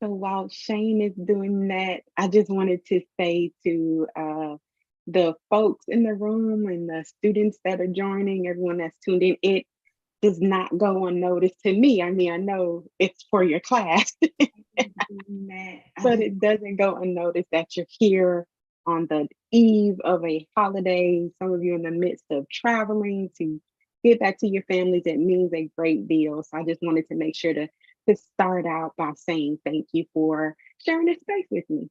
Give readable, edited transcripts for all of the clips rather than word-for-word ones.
So while Shane is doing that, I just wanted to say to the folks in the room and the students that are joining, everyone that's tuned in, it does not go unnoticed to me. I mean, I know it's for your class, but it doesn't go unnoticed that you're here on the eve of a holiday. Some of you in the midst of traveling to get back to your families. It means a great deal. So I just wanted to make sure to start out by saying thank you for sharing this space with me.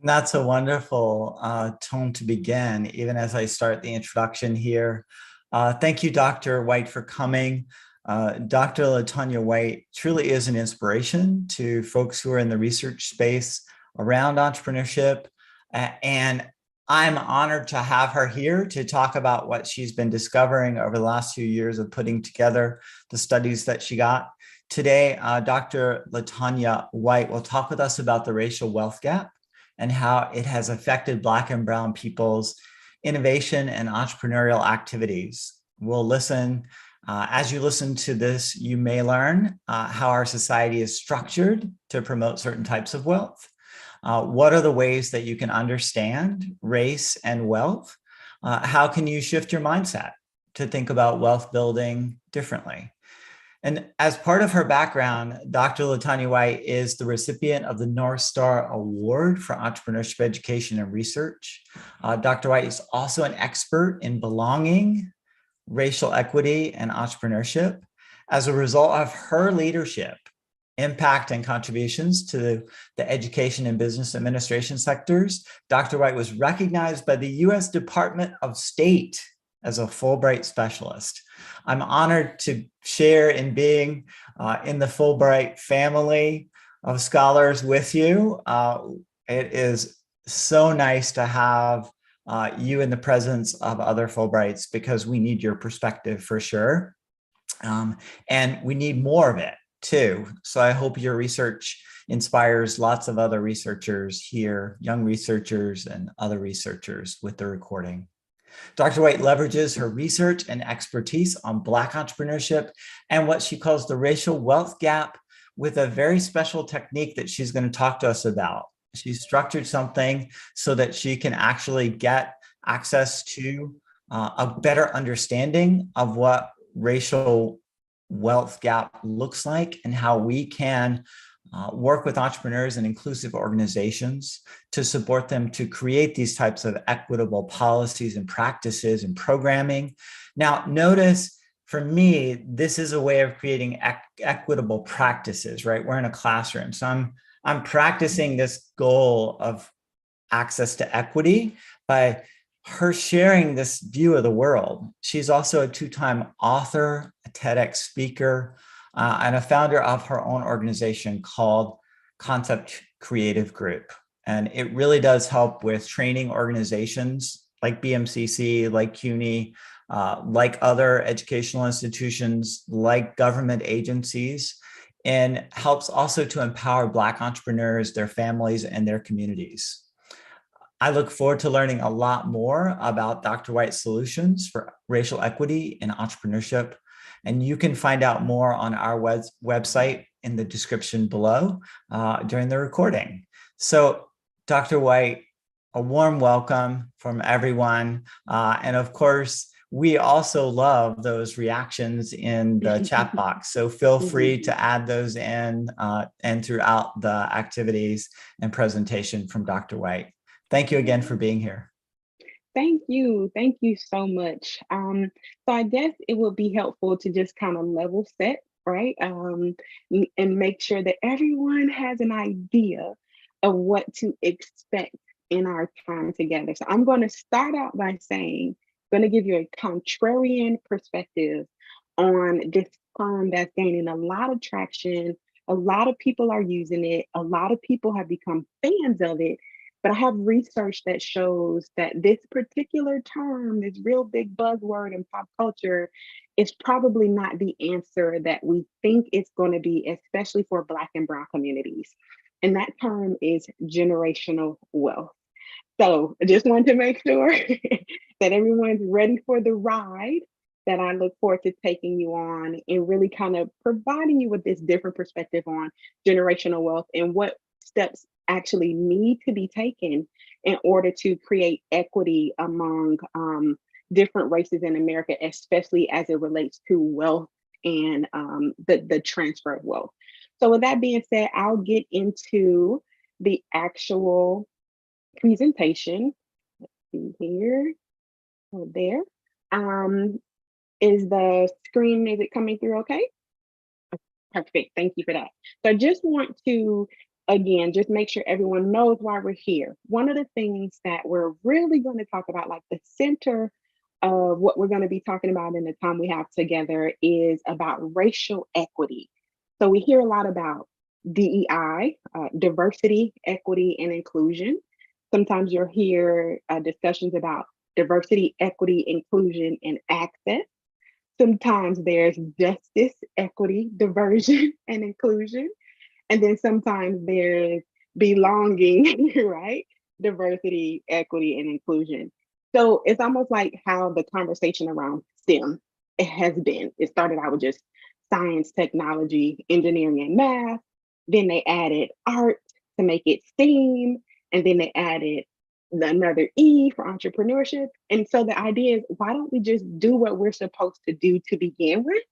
That's a wonderful tone to begin, even as I start the introduction here. Thank you, Dr. White, for coming. Dr. LaTonya White truly is an inspiration to folks who are in the research space around entrepreneurship. And I'm honored to have her here to talk about what she's been discovering over the last few years of putting together the studies that she got. Today, Dr. LaTonya White will talk with us about the racial wealth gap and how it has affected Black and Brown people's innovation and entrepreneurial activities. We'll listen. As you listen to this, you may learn how our society is structured to promote certain types of wealth. What are the ways that you can understand race and wealth? How can you shift your mindset to think about wealth building differently? And as part of her background, Dr. LaTonya White is the recipient of the North Star Award for Entrepreneurship Education and Research. Dr. White is also an expert in belonging, racial equity, and entrepreneurship. As a result of her leadership, impact, and contributions to the education and business administration sectors, Dr. White was recognized by the U.S. Department of State as a Fulbright specialist. I'm honored to share in being in the Fulbright family of scholars with you. It is so nice to have you in the presence of other Fulbrights, because we need your perspective for sure. And we need more of it too. So I hope your research inspires lots of other researchers here, young researchers and other researchers with the recording. Dr. White leverages her research and expertise on Black entrepreneurship and what she calls the racial wealth gap with a very special technique that she's going to talk to us about. She's structured something so that she can actually get access to a better understanding of what racial wealth gap looks like and how we can work with entrepreneurs and inclusive organizations to support them to create these types of equitable policies and practices and programming. Now, notice for me, this is a way of creating equitable practices, right? We're in a classroom. So I'm practicing this goal of access to equity by her sharing this view of the world. She's also a two-time author, a TEDx speaker, and a founder of her own organization called Concept Creative Group. And it really does help with training organizations like BMCC, like CUNY, like other educational institutions, like government agencies, and helps also to empower Black entrepreneurs, their families, and their communities. I look forward to learning a lot more about Dr. White's solutions for racial equity and entrepreneurship. And you can find out more on our website in the description below during the recording. So, Dr. White, a warm welcome from everyone. And of course, we also love those reactions in the chat box. So feel free to add those in and throughout the activities and presentation from Dr. White. Thank you again for being here. Thank you. Thank you so much. So I guess it would be helpful to just kind of level set, right? And make sure that everyone has an idea of what to expect in our time together. So I'm going to start out by saying, I'm going to give you a contrarian perspective on this firm that's gaining a lot of traction. A lot of people are using it. A lot of people have become fans of it. But I have research that shows that this particular term, this real big buzzword in pop culture, is probably not the answer that we think it's going to be, especially for Black and Brown communities. And that term is generational wealth. So I just wanted to make sure that everyone's ready for the ride. that I look forward to taking you on and really kind of providing you with this different perspective on generational wealth and what steps actually need to be taken in order to create equity among different races in America, especially as it relates to wealth and the transfer of wealth. So, with that being said, I'll get into the actual presentation. Let's see here, oh, there. Um, is the screen, is it coming through okay? Perfect. Thank you for that. So I just want to, again, just make sure everyone knows why we're here. One of the things that we're really going to talk about, like the center of what we're going to be talking about in the time we have together, is about racial equity. So we hear a lot about DEI, diversity, equity, and inclusion. Sometimes you'll hear discussions about diversity, equity, inclusion, and access. Sometimes there's justice, equity, diversion, and inclusion. And then sometimes there's belonging, right? Diversity, equity, and inclusion. So it's almost like how the conversation around STEM it has been. It started out with just science, technology, engineering, and math. Then they added art to make it STEAM. And then they added another E for entrepreneurship. And so the idea is why don't we just do what we're supposed to do to begin with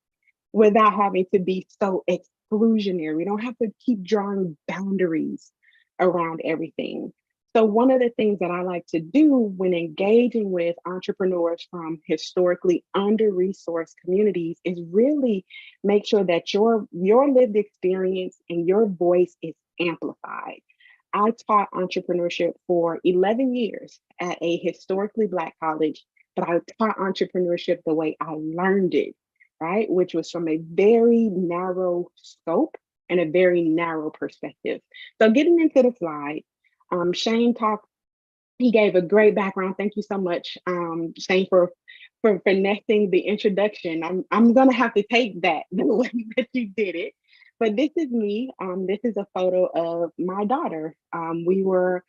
without having to be so exclusionary? We don't have to keep drawing boundaries around everything. So, one of the things that I like to do when engaging with entrepreneurs from historically under resourced communities is really make sure that your lived experience and your voice is amplified. I taught entrepreneurship for 11 years at a historically Black college, but I taught entrepreneurship the way I learned it, right? Which was from a very narrow scope and a very narrow perspective. So, getting into the slide, Shane talked, he gave a great background. Thank you so much, Shane, for finessing the introduction. I'm gonna have to take that the way that you did it. But this is me. This is a photo of my daughter. We were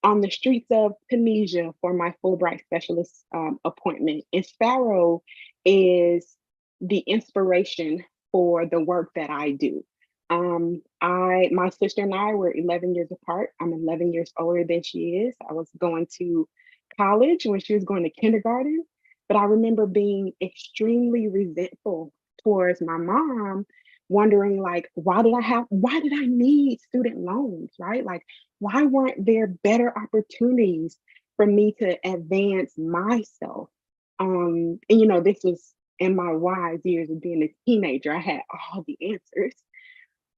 on the streets of Tunisia for my Fulbright specialist appointment. And Sparrow is the inspiration for the work that I do. My sister and I were 11 years apart. I'm 11 years older than she is. I was going to college when she was going to kindergarten, but I remember being extremely resentful towards my mom, wondering like, why did I need student loans, right? Like, why weren't there better opportunities for me to advance myself? And this was in my wise years of being a teenager. I had all the answers.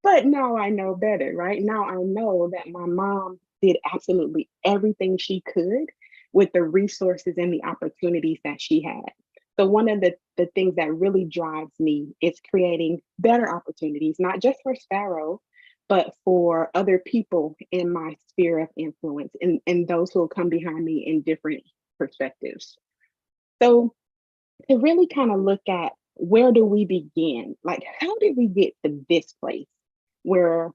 But now I know better, right? Now I know that my mom did absolutely everything she could with the resources and the opportunities that she had. So one of the things that really drives me is creating better opportunities, not just for Sparrow, but for other people in my sphere of influence and those who will come behind me in different perspectives. So to really kind of look at where do we begin? Like, how did we get to this place where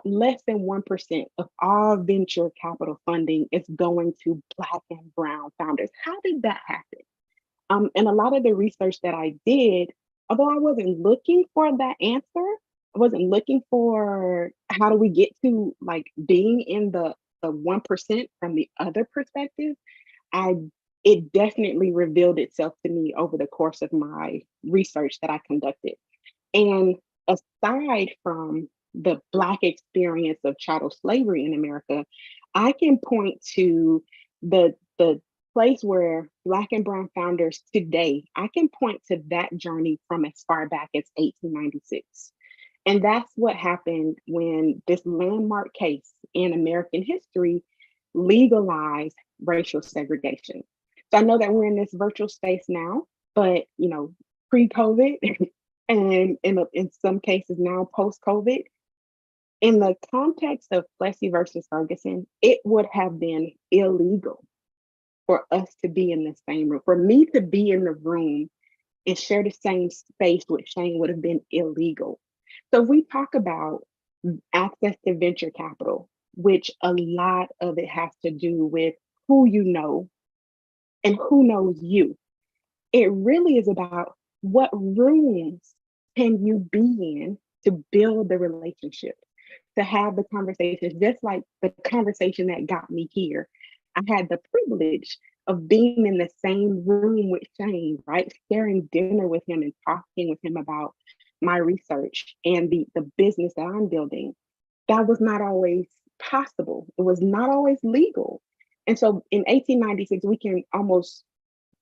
less than 1% of all venture capital funding is going to Black and Brown founders? How did that happen? And a lot of the research that I did, although I wasn't looking for that answer, I wasn't looking for how do we get to like being in the 1% from the other perspective. I It definitely revealed itself to me over the course of my research that I conducted. And aside from the Black experience of chattel slavery in America, I can point to the place where Black and Brown founders today, I can point to that journey from as far back as 1896. And that's what happened when this landmark case in American history legalized racial segregation. So I know that we're in this virtual space now, but pre-COVID and in some cases now post-COVID, in the context of Plessy versus Ferguson, it would have been illegal for us to be in the same room. For me to be in the room and share the same space with Shane would have been illegal. So if we talk about access to venture capital, which a lot of it has to do with who you know and who knows you. It really is about what rooms can you be in to build the relationship, to have the conversations, just like the conversation that got me here. I had the privilege of being in the same room with Shane, right? Sharing dinner with him and talking with him about my research and the business that I'm building. That was not always possible. It was not always legal. And so in 1896, we can almost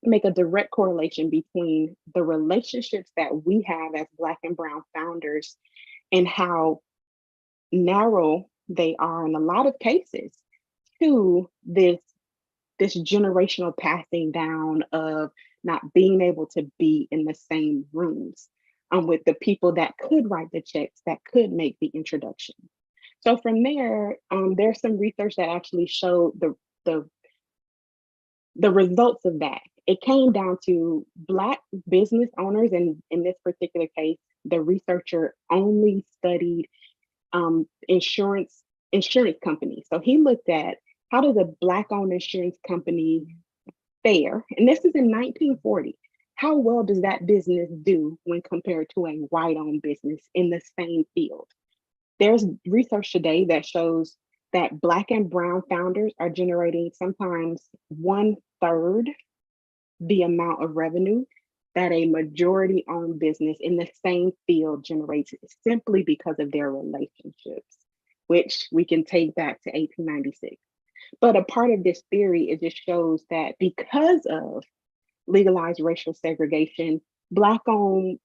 make a direct correlation between the relationships that we have as Black and Brown founders and how narrow they are in a lot of cases to this generational passing down of not being able to be in the same rooms with the people that could write the checks, that could make the introduction. So from there, there's some research that actually showed the the results of that. It came down to Black business owners, and in this particular case, the researcher only studied insurance companies. So he looked at how does a Black-owned insurance company fare, and this is in 1940. How well does that business do when compared to a white-owned business in the same field? There's research today that shows that Black and Brown founders are generating sometimes 1/3 the amount of revenue that a majority owned business in the same field generates simply because of their relationships, which we can take back to 1896. But a part of this theory, it just shows that because of legalized racial segregation, Black owned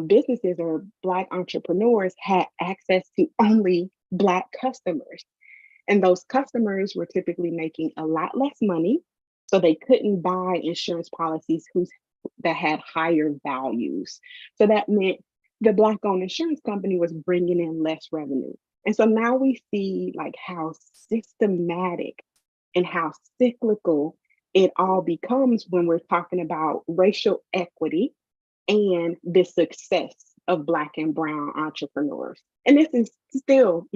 businesses or Black entrepreneurs had access to only Black customers. And those customers were typically making a lot less money, so they couldn't buy insurance policies that had higher values. So that meant the Black owned insurance company was bringing in less revenue. And so now we see like how systematic and how cyclical it all becomes when we're talking about racial equity and the success of Black and Brown entrepreneurs. And this is still,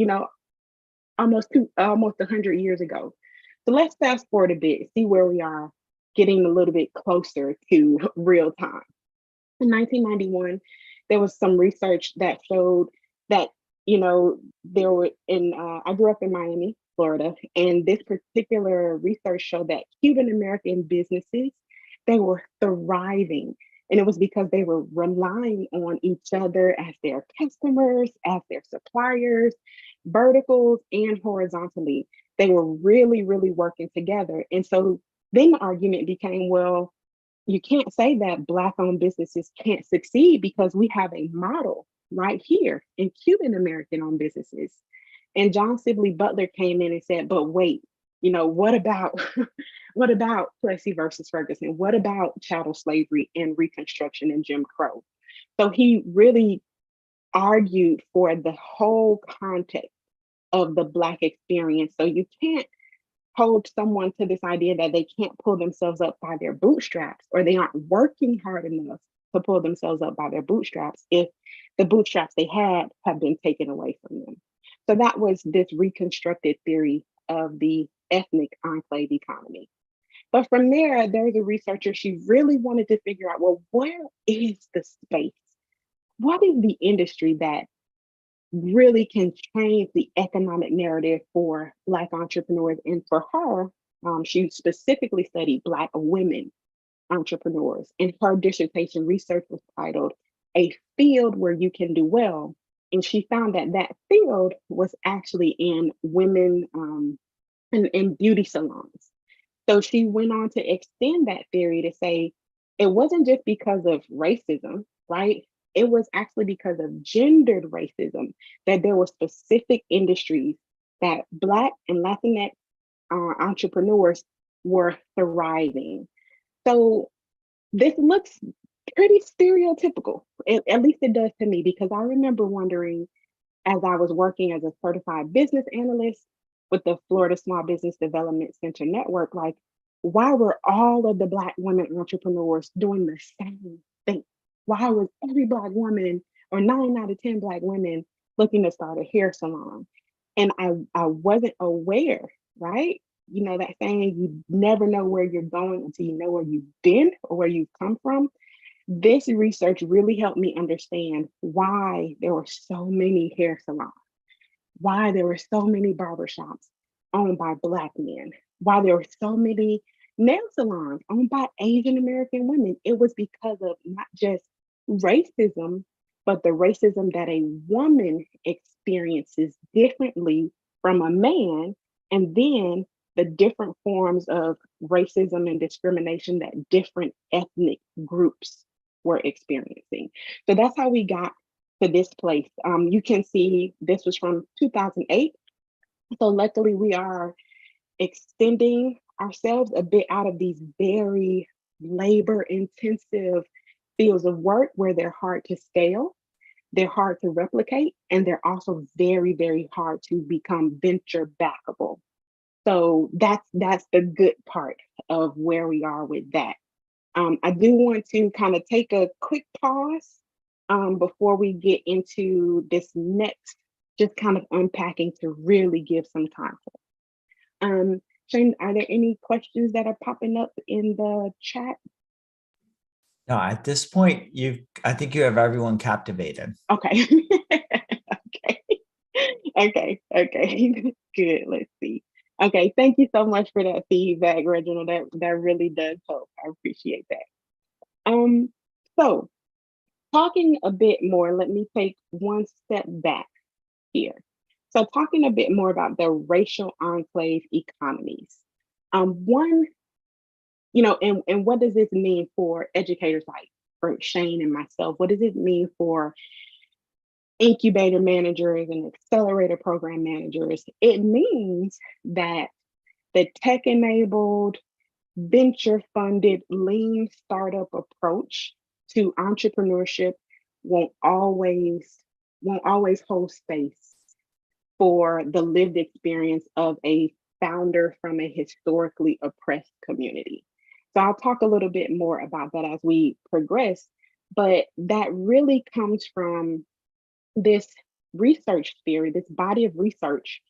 almost 100 years ago. So let's fast forward a bit, see where we are getting a little bit closer to real time. In 1991, there was some research that showed that, there were I grew up in Miami, Florida, and this particular research showed that Cuban American businesses, they were thriving. And it was because they were relying on each other as their customers, as their suppliers, verticals and horizontally. They were really, really working together. And so then the argument became, well, you can't say that Black owned businesses can't succeed because we have a model right here in Cuban American owned businesses. And John Sibley Butler came in and said, but wait, what about what about Plessy versus Ferguson? What about chattel slavery and Reconstruction and Jim Crow? So he really argued for the whole context of the Black experience. So you can't hold someone to this idea that they can't pull themselves up by their bootstraps or they aren't working hard enough to pull themselves up by their bootstraps if the bootstraps they had have been taken away from them. So that was this reconstructed theory of the ethnic enclave economy. But from there's a researcher, she really wanted to figure out, well, where is the space? What is the industry that really can change the economic narrative for Black entrepreneurs? And for her, she specifically studied Black women entrepreneurs. And her dissertation research was titled A Field Where You Can Do Well. And she found that that field was actually in women in beauty salons. So she went on to extend that theory to say it wasn't just because of racism, right? It was actually because of gendered racism that there were specific industries that Black and Latinx entrepreneurs were thriving. So this looks pretty stereotypical, at least it does to me, because I remember wondering as I was working as a certified business analyst with the Florida Small Business Development Center Network, like, why were all of the Black women entrepreneurs doing the same thing? Why was every Black woman or 9 out of 10 Black women looking to start a hair salon? And I wasn't aware, right? That saying, you never know where you're going until you know where you've been or where you've come from. This research really helped me understand why there were so many hair salons, why there were so many barbershops owned by Black men, why there were so many nail salons owned by Asian American women. It was because of not just racism, but the racism that a woman experiences differently from a man, and then the different forms of racism and discrimination that different ethnic groups were experiencing. So that's how we got to this place. You can see this was from 2008. So luckily we are extending ourselves a bit out of these very labor intensive fields of work where they're hard to scale, they're hard to replicate, and they're also very, very hard to become venture backable. So that's the good part of where we are with that. I do want to kind of take a quick pause before we get into this next, just kind of unpacking to really give some context. Shane, are there any questions that are popping up in the chat? No, at this point, I think you have everyone captivated. Okay. Okay. Okay. Good. Let's see. Okay. Thank you so much for that feedback, Reginald. That really does help. I appreciate that. So talking a bit more, let me take one step back here. So talking a bit more about the racial enclave economies. One, and what does this mean for educators like for Shane and myself? What does it mean for incubator managers and accelerator program managers? It means that the tech enabled, venture funded, lean startup approach to entrepreneurship won't always hold space for the lived experience of a founder from a historically oppressed community. So I'll talk a little bit more about that as we progress, but that really comes from this research theory, this body of research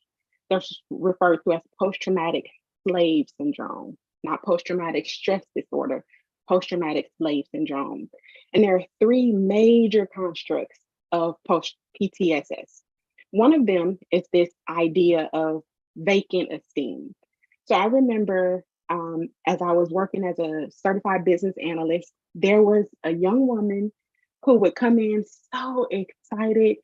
that's referred to as post-traumatic slave syndrome, not post-traumatic stress disorder, post-traumatic slave syndrome. And there are three major constructs of post-PTSS. One of them is this idea of vacant esteem. So I remember as I was working as a certified business analyst, there was a young woman who would come in so excited.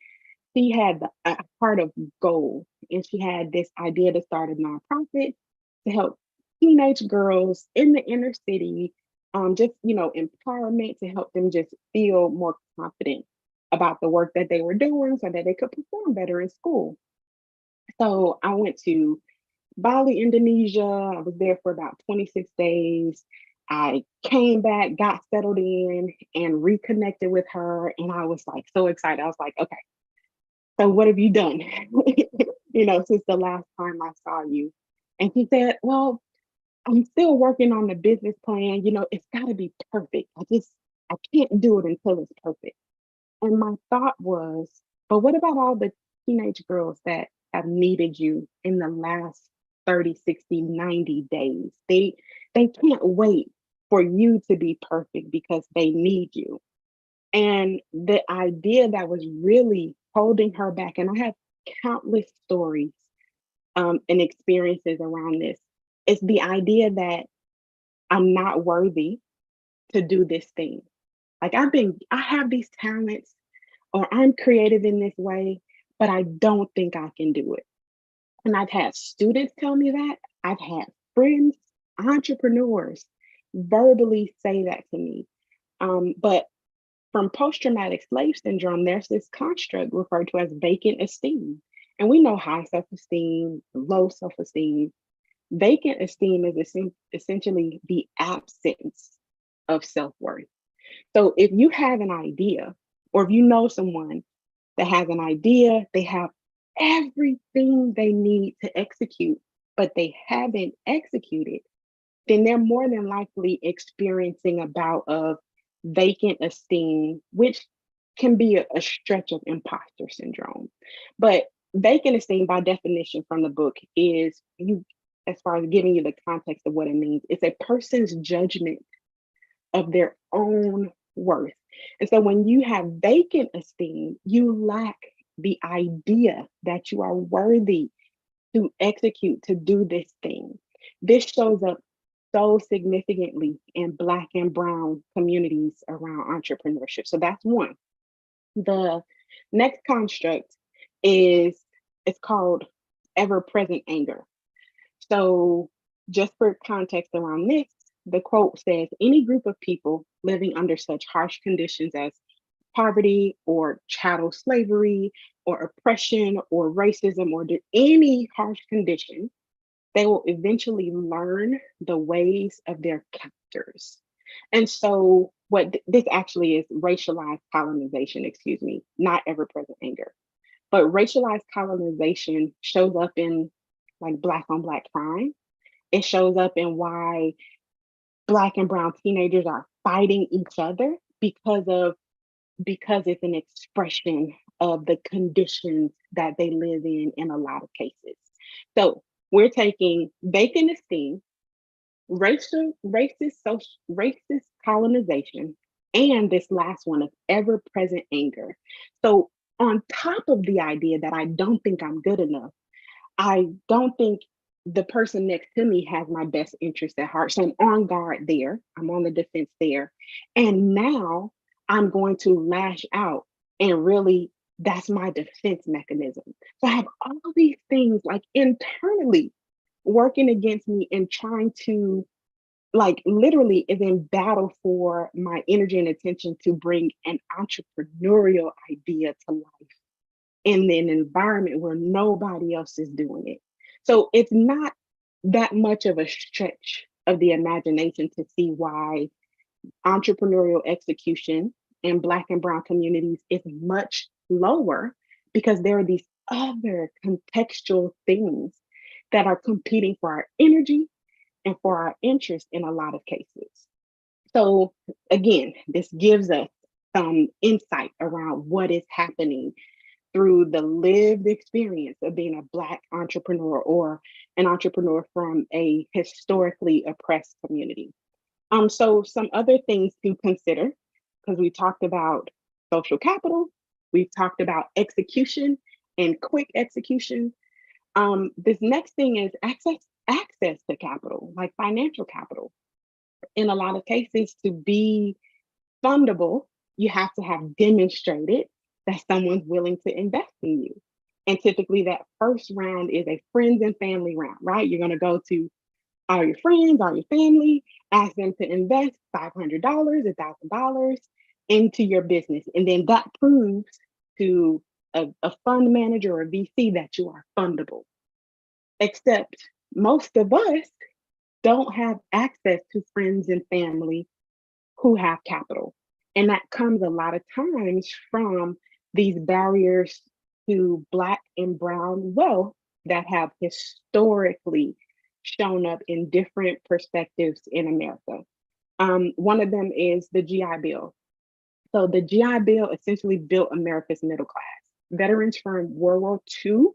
She had a heart of gold, and she had this idea to start a nonprofit to help teenage girls in the inner city, just empowerment to help them just feel more confident about the work that they were doing so that they could perform better in school. So I went to Bali, Indonesia. I was there for about 26 days. I came back, got settled in, and reconnected with her. And I was like so excited. I was like, okay, so what have you done? Since the last time I saw you. And she said, well, I'm still working on the business plan. It's got to be perfect. I can't do it until it's perfect. And my thought was, but what about all the teenage girls that have needed you in the last 30, 60, 90 days? They can't wait for you to be perfect because they need you. And the idea that was really holding her back, and I have countless stories and experiences around this, is the idea that I'm not worthy to do this thing. Like I have these talents, or I'm creative in this way, but I don't think I can do it. And I've had students tell me that. I've had friends, entrepreneurs verbally say that to me. But from post-traumatic slave syndrome, there's this construct referred to as vacant esteem. And we know high self-esteem, low self-esteem. Vacant esteem is essentially the absence of self-worth. So if you have an idea, or if you know someone that has an idea, they have everything they need to execute, but they haven't executed, then they're more than likely experiencing a bout of vacant esteem, which can be a stretch of imposter syndrome. But vacant esteem, by definition from the book, is as far as giving you the context of what it means, it's a person's judgment of their own worth. And so when you have vacant esteem, you lack the idea that you are worthy to execute, to do this thing. This shows up so significantly in Black and Brown communities around entrepreneurship. So that's one. The next construct is it's called ever present anger. So, just for context around this, the quote says any group of people living under such harsh conditions as poverty or chattel slavery or oppression or racism or any harsh condition, they will eventually learn the ways of their captors. And so, what this actually is racialized colonization, excuse me, not ever present anger. But racialized colonization shows up in like Black on Black crime. It shows up in why Black and Brown teenagers are fighting each other because it's an expression of the conditions that they live in a lot of cases. So we're taking vacant esteem, racist colonization, and this last one of ever present anger. So on top of the idea that I don't think I'm good enough, I don't think the person next to me has my best interest at heart. So I'm on guard there. I'm on the defense there. And now I'm going to lash out and really, that's my defense mechanism. So I have all these things like internally working against me and trying to, like, literally is in battle for my energy and attention to bring an entrepreneurial idea to life in an environment where nobody else is doing it. So it's not that much of a stretch of the imagination to see why entrepreneurial execution in Black and Brown communities is much lower, because there are these other contextual things that are competing for our energy and for our interest in a lot of cases. So again, this gives us some insight around what is happening through the lived experience of being a Black entrepreneur or an entrepreneur from a historically oppressed community. So some other things to consider, because we talked about social capital, we've talked about execution and quick execution. This next thing is access to capital, like financial capital. In a lot of cases, to be fundable, you have to have demonstrated that someone's willing to invest in you. And typically that first round is a friends and family round, right? You're going to go to all your friends, all your family, ask them to invest $500, $1,000 into your business. And then that proves to a fund manager or a VC that you are fundable. Except most of us don't have access to friends and family who have capital. And that comes a lot of times from these barriers to Black and Brown wealth that have historically shown up in different perspectives in America. One of them is the GI Bill. So the GI Bill essentially built America's middle class. Veterans from World War II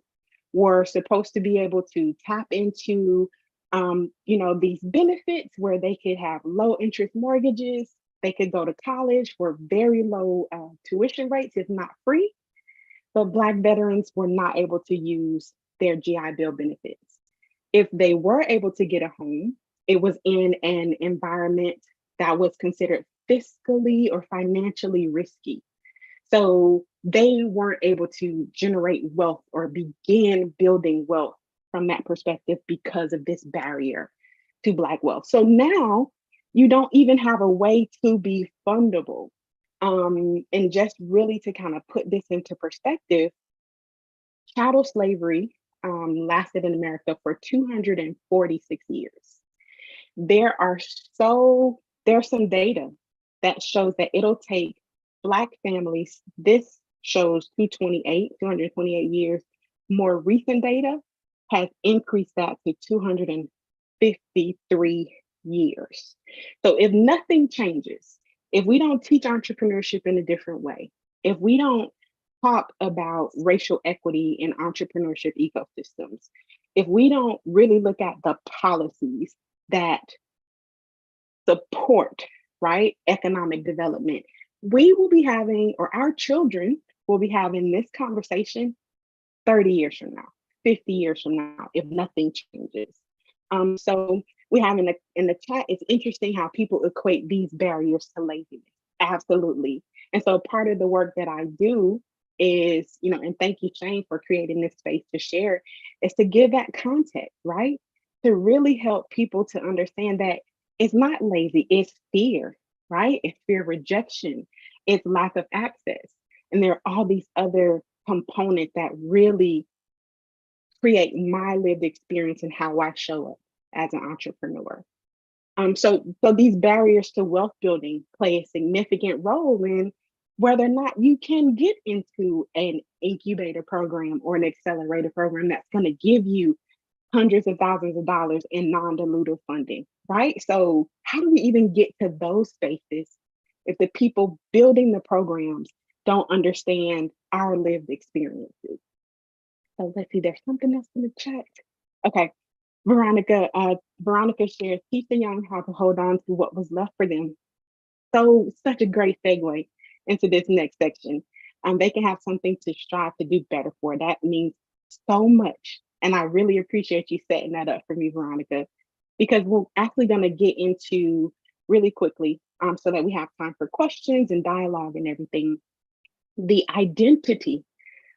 were supposed to be able to tap into these benefits where they could have low interest mortgages, they could go to college for very low tuition rates, if not free. But Black veterans were not able to use their GI Bill benefits. If they were able to get a home, it was in an environment that was considered fiscally or financially risky. So they weren't able to generate wealth or begin building wealth from that perspective because of this barrier to Black wealth. So now you don't even have a way to be fundable. And just really to kind of put this into perspective, chattel slavery lasted in America for 246 years. There are there's some data that shows that it'll take Black families, this shows 228 years. More recent data has increased that to 253 years. So if nothing changes, if we don't teach entrepreneurship in a different way, if we don't talk about racial equity in entrepreneurship ecosystems, if we don't really look at the policies that support right? Economic development. We will be having, or our children will be having this conversation 30 years from now, 50 years from now, if nothing changes. So we have in the chat, it's interesting how people equate these barriers to laziness. Absolutely. And so part of the work that I do is, and thank you, Shane, for creating this space to share, is to give that context, right? To really help people to understand that it's not lazy, it's fear, right? It's fear of rejection, it's lack of access. And there are all these other components that really create my lived experience and how I show up as an entrepreneur. So these barriers to wealth building play a significant role in whether or not you can get into an incubator program or an accelerator program that's going to give you hundreds of thousands of dollars in non-dilutive funding, right? So how do we even get to those spaces if the people building the programs don't understand our lived experiences? So let's see, there's something else in the chat. Okay, Veronica shares, teach the young how to hold on to what was left for them. So such a great segue into this next section. They can have something to strive to do better for. That means so much. And I really appreciate you setting that up for me, Veronica, because we're actually going to get into really quickly so that we have time for questions and dialogue and everything. The identity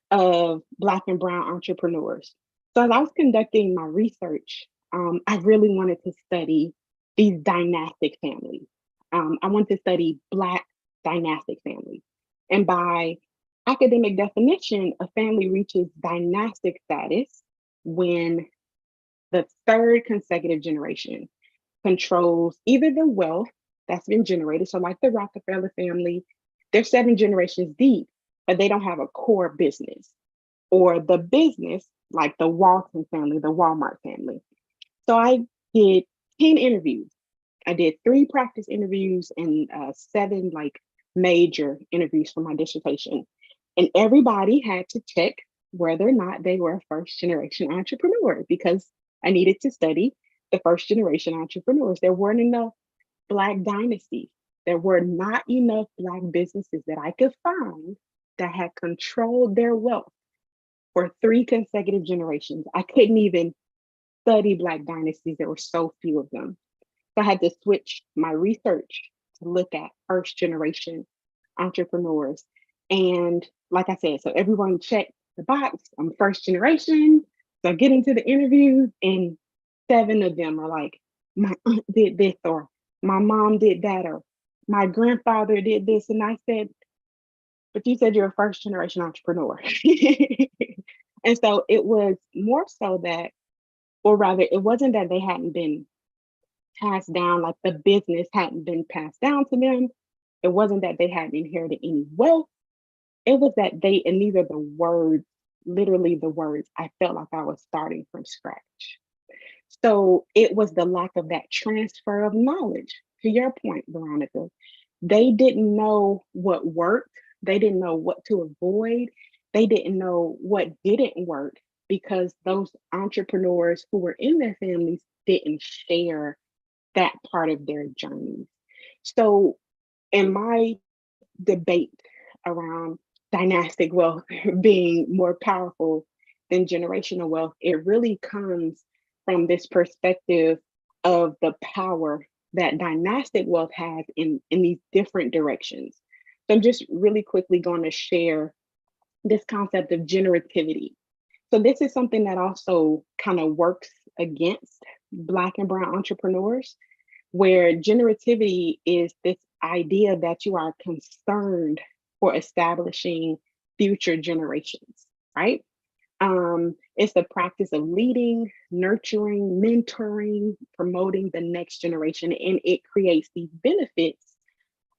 of Black and Brown entrepreneurs. So as I was conducting my research, I really wanted to study these dynastic families. I wanted to study Black dynastic families. And by academic definition, a family reaches dynastic status when the third consecutive generation controls either the wealth that's been generated. So like the Rockefeller family, they're 7 generations deep, but they don't have a core business, or the business like the Walton family, the Walmart family. So I did 10 interviews. I did 3 practice interviews and 7 like major interviews for my dissertation. And everybody had to check whether or not they were a first generation entrepreneur, because I needed to study the first generation entrepreneurs. There weren't enough Black dynasties. There were not enough Black businesses that I could find that had controlled their wealth for 3 consecutive generations. I couldn't even study Black dynasties. There were so few of them. So I had to switch my research to look at first generation entrepreneurs. And like I said, so everyone checked the box. I'm first generation. So I get into the interview, and 7 of them are like, my aunt did this, or my mom did that, or my grandfather did this. And I said, but you said you're a first generation entrepreneur. And so it was more so that, or rather, it wasn't that they hadn't been passed down, like the business hadn't been passed down to them. It wasn't that they hadn't inherited any wealth. It was that they, and these are the words, literally the words, I felt like I was starting from scratch. So it was the lack of that transfer of knowledge. To your point, Veronica, they didn't know what worked. They didn't know what to avoid. They didn't know what didn't work, because those entrepreneurs who were in their families didn't share that part of their journey. So in my debate around dynastic wealth being more powerful than generational wealth, it really comes from this perspective of the power that dynastic wealth has in these different directions. So I'm just really quickly going to share this concept of generativity. So this is something that also kind of works against Black and Brown entrepreneurs, where generativity is this idea that you are concerned for establishing future generations, right? It's the practice of leading, nurturing, mentoring, promoting the next generation, and it creates these benefits,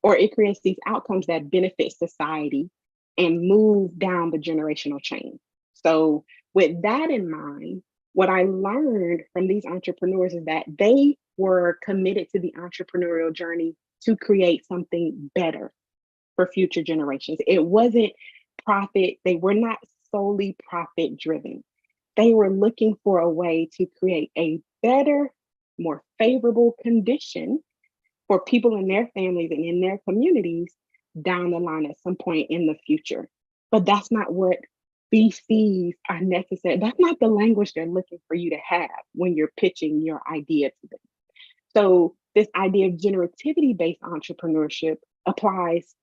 or it creates these outcomes that benefit society and move down the generational chain. So, with that in mind, what I learned from these entrepreneurs is that they were committed to the entrepreneurial journey to create something better for future generations. It wasn't profit, they were not solely profit driven. They were looking for a way to create a better, more favorable condition for people in their families and in their communities down the line at some point in the future. But that's not what VCs are necessary. That's not the language they're looking for you to have when you're pitching your idea to them. So this idea of generativity based entrepreneurship applies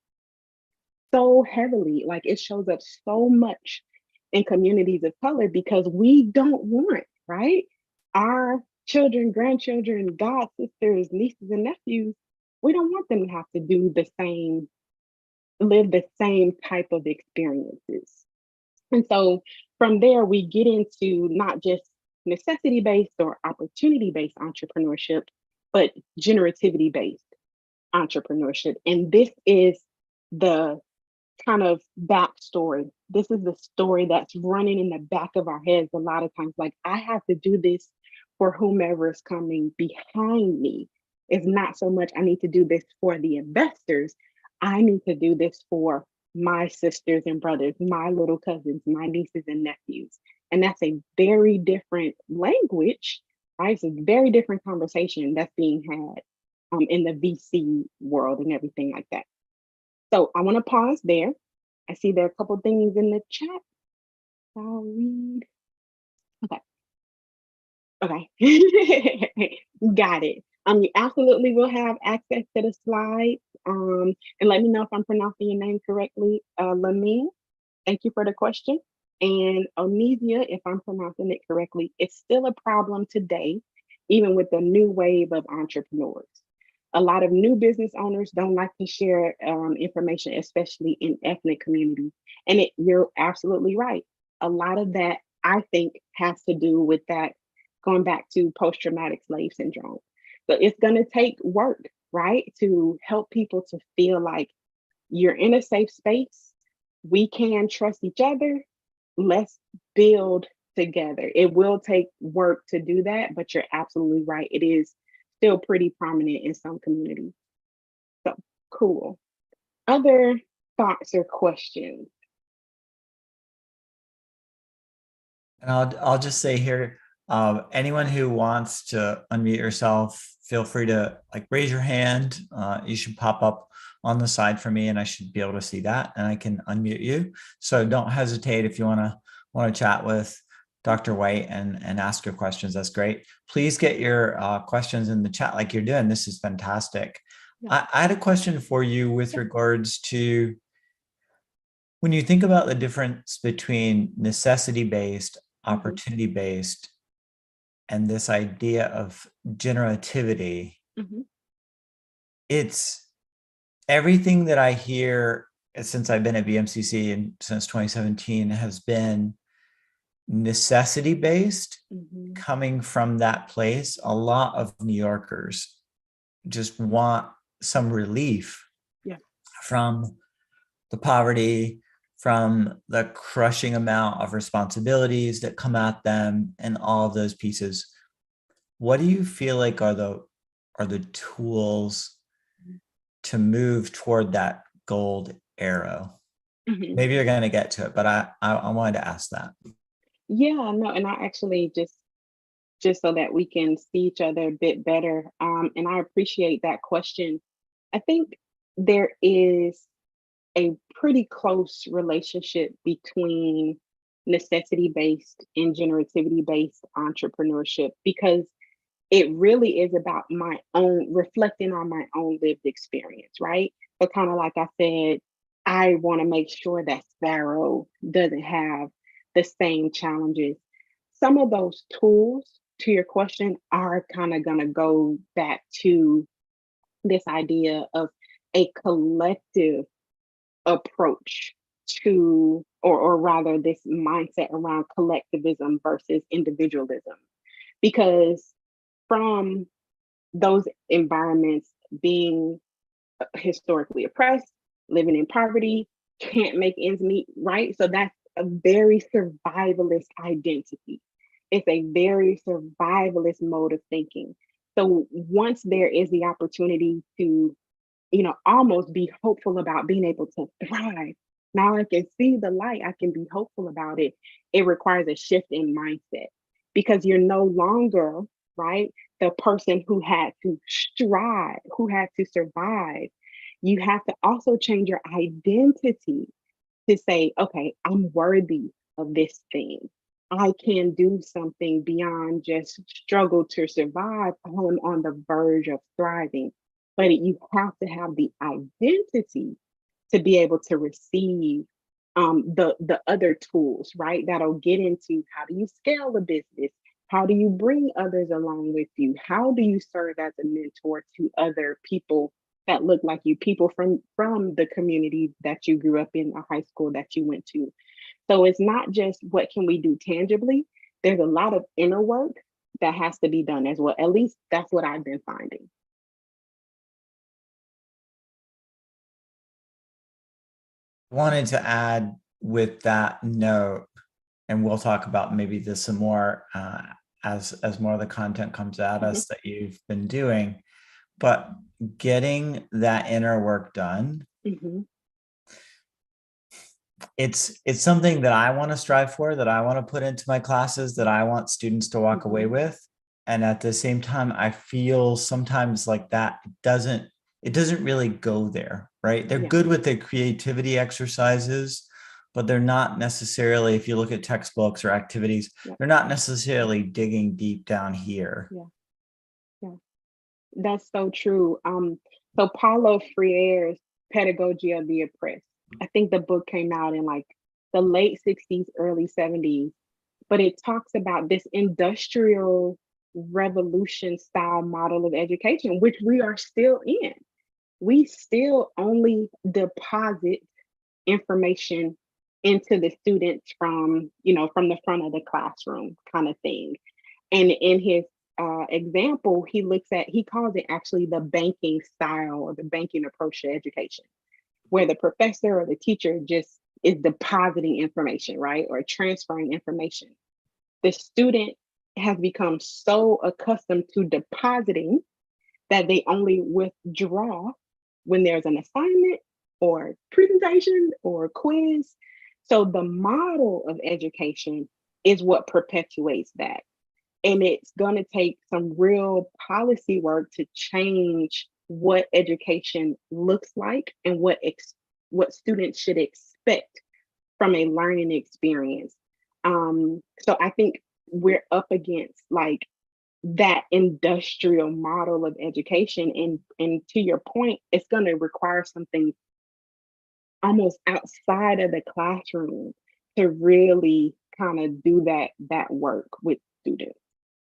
so heavily, like it shows up so much in communities of color because we don't want, right? Our children, grandchildren, god sisters, nieces, and nephews, we don't want them to have to do the same, live the same type of experiences. And so from there, we get into not just necessity based or opportunity based entrepreneurship, but generativity based entrepreneurship. And this is the kind of backstory. This is the story that's running in the back of our heads a lot of times. Like, I have to do this for whomever is coming behind me. It's not so much I need to do this for the investors. I need to do this for my sisters and brothers, my little cousins, my nieces and nephews. And that's a very different language, right? It's a very different conversation that's being had in the VC world and everything like that. So I want to pause there. I see there are a couple things in the chat. I'll read. Okay. Okay. Got it. You absolutely will have access to the slides. And let me know if I'm pronouncing your name correctly. Lamine, thank you for the question. And Onesia, if I'm pronouncing it correctly, it's still a problem today, even with the new wave of entrepreneurs. A lot of new business owners don't like to share information, especially in ethnic communities. And you're absolutely right. A lot of that, I think, has to do with that, going back to post-traumatic slave syndrome. So it's going to take work, right, to help people to feel like you're in a safe space. We can trust each other. Let's build together. It will take work to do that, but you're absolutely right. It is still pretty prominent in some communities. So cool. Other thoughts or questions? And I'll just say here, anyone who wants to unmute yourself, feel free to like raise your hand. You should pop up on the side for me and I should be able to see that and I can unmute you. So don't hesitate if you want to chat with Dr. White and ask your questions. That's great. Please get your questions in the chat like you're doing. This is fantastic. Yeah. I had a question for you with regards to when you think about the difference between necessity-based, opportunity-based, and this idea of generativity. It's everything that I hear since I've been at BMCC and since 2017 has been necessity-based, coming from that place. A lot of New Yorkers just want some relief from the poverty, from the crushing amount of responsibilities that come at them and all of those pieces. What do you feel like are the tools to move toward that gold arrow? Maybe you're going to get to it, but I wanted to ask that. Yeah, no, and I actually just so that we can see each other a bit better. And I appreciate that question. I think there is a pretty close relationship between necessity-based and generativity-based entrepreneurship, because it really is about my own, reflecting on my own lived experience, right? So kind of like I said, I want to make sure that Sparrow doesn't have the same challenges. Some of those tools, to your question, are kind of going to go back to this idea of a collective approach to, or rather this mindset around collectivism versus individualism. Because from those environments, being historically oppressed, living in poverty, can't make ends meet, right? So that's a very survivalist identity. It's a very survivalist mode of thinking. So once there is the opportunity to, almost be hopeful about being able to thrive, now I can see the light, I can be hopeful about it. It requires a shift in mindset, because you're no longer right? The person who had to strive, who had to survive. You have to also change your identity to say, okay, I'm worthy of this thing. I can do something beyond just struggle to survive. I'm on the verge of thriving. But you have to have the identity to be able to receive the other tools, right? That'll get into how do you scale a business? How do you bring others along with you? How do you serve as a mentor to other people that look like you, people from the community that you grew up in, a high school that you went to? So it's not just what can we do tangibly. There's a lot of inner work that has to be done as well. At least that's what I've been finding. Wanted to add with that note, and we'll talk about maybe this some more as more of the content comes at us that you've been doing, but getting that inner work done, it's something that I want to strive for, that I want to put into my classes, that I want students to walk away with. And at the same time, I feel sometimes like that it doesn't really go there, right? They're good with the creativity exercises, but they're not necessarily, if you look at textbooks or activities, they're not necessarily digging deep down here. Yeah, that's so true. So Paulo Freire's Pedagogy of the Oppressed, I think the book came out in like the late 60s, early 70s, but it talks about this industrial revolution style model of education, which we are still in. We still only deposit information into the students from, from the front of the classroom kind of thing. And in his example, he calls it actually the banking style or the banking approach to education, where the professor or the teacher just is depositing information, right? Or transferring information. The student has become so accustomed to depositing that they only withdraw when there's an assignment or presentation or quiz. So the model of education is what perpetuates that. And it's going to take some real policy work to change what education looks like and what students should expect from a learning experience. So I think we're up against like that industrial model of education, and to your point, it's going to require something almost outside of the classroom to really kind of do that work with students.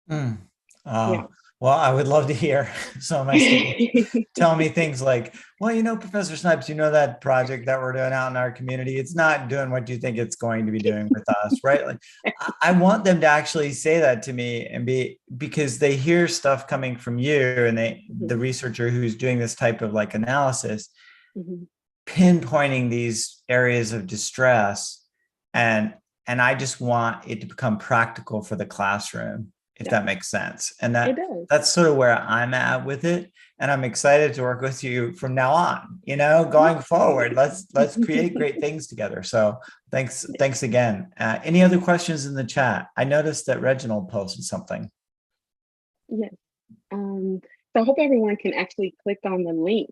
Yeah. Well, I would love to hear some of my students tell me things like, well, Professor Snipes, that project that we're doing out in our community, it's not doing what you think it's going to be doing with us, right? Like, I want them to actually say that to me because they hear stuff coming from you and the researcher who's doing this type of like analysis, pinpointing these areas of distress, and I just want it to become practical for the classroom, if that makes sense. And that's sort of where I'm at with it. And I'm excited to work with you from now on, going forward. Let's create great things together. So thanks again. Any other questions in the chat? I noticed that Reginald posted something. Yes. So I hope everyone can actually click on the link.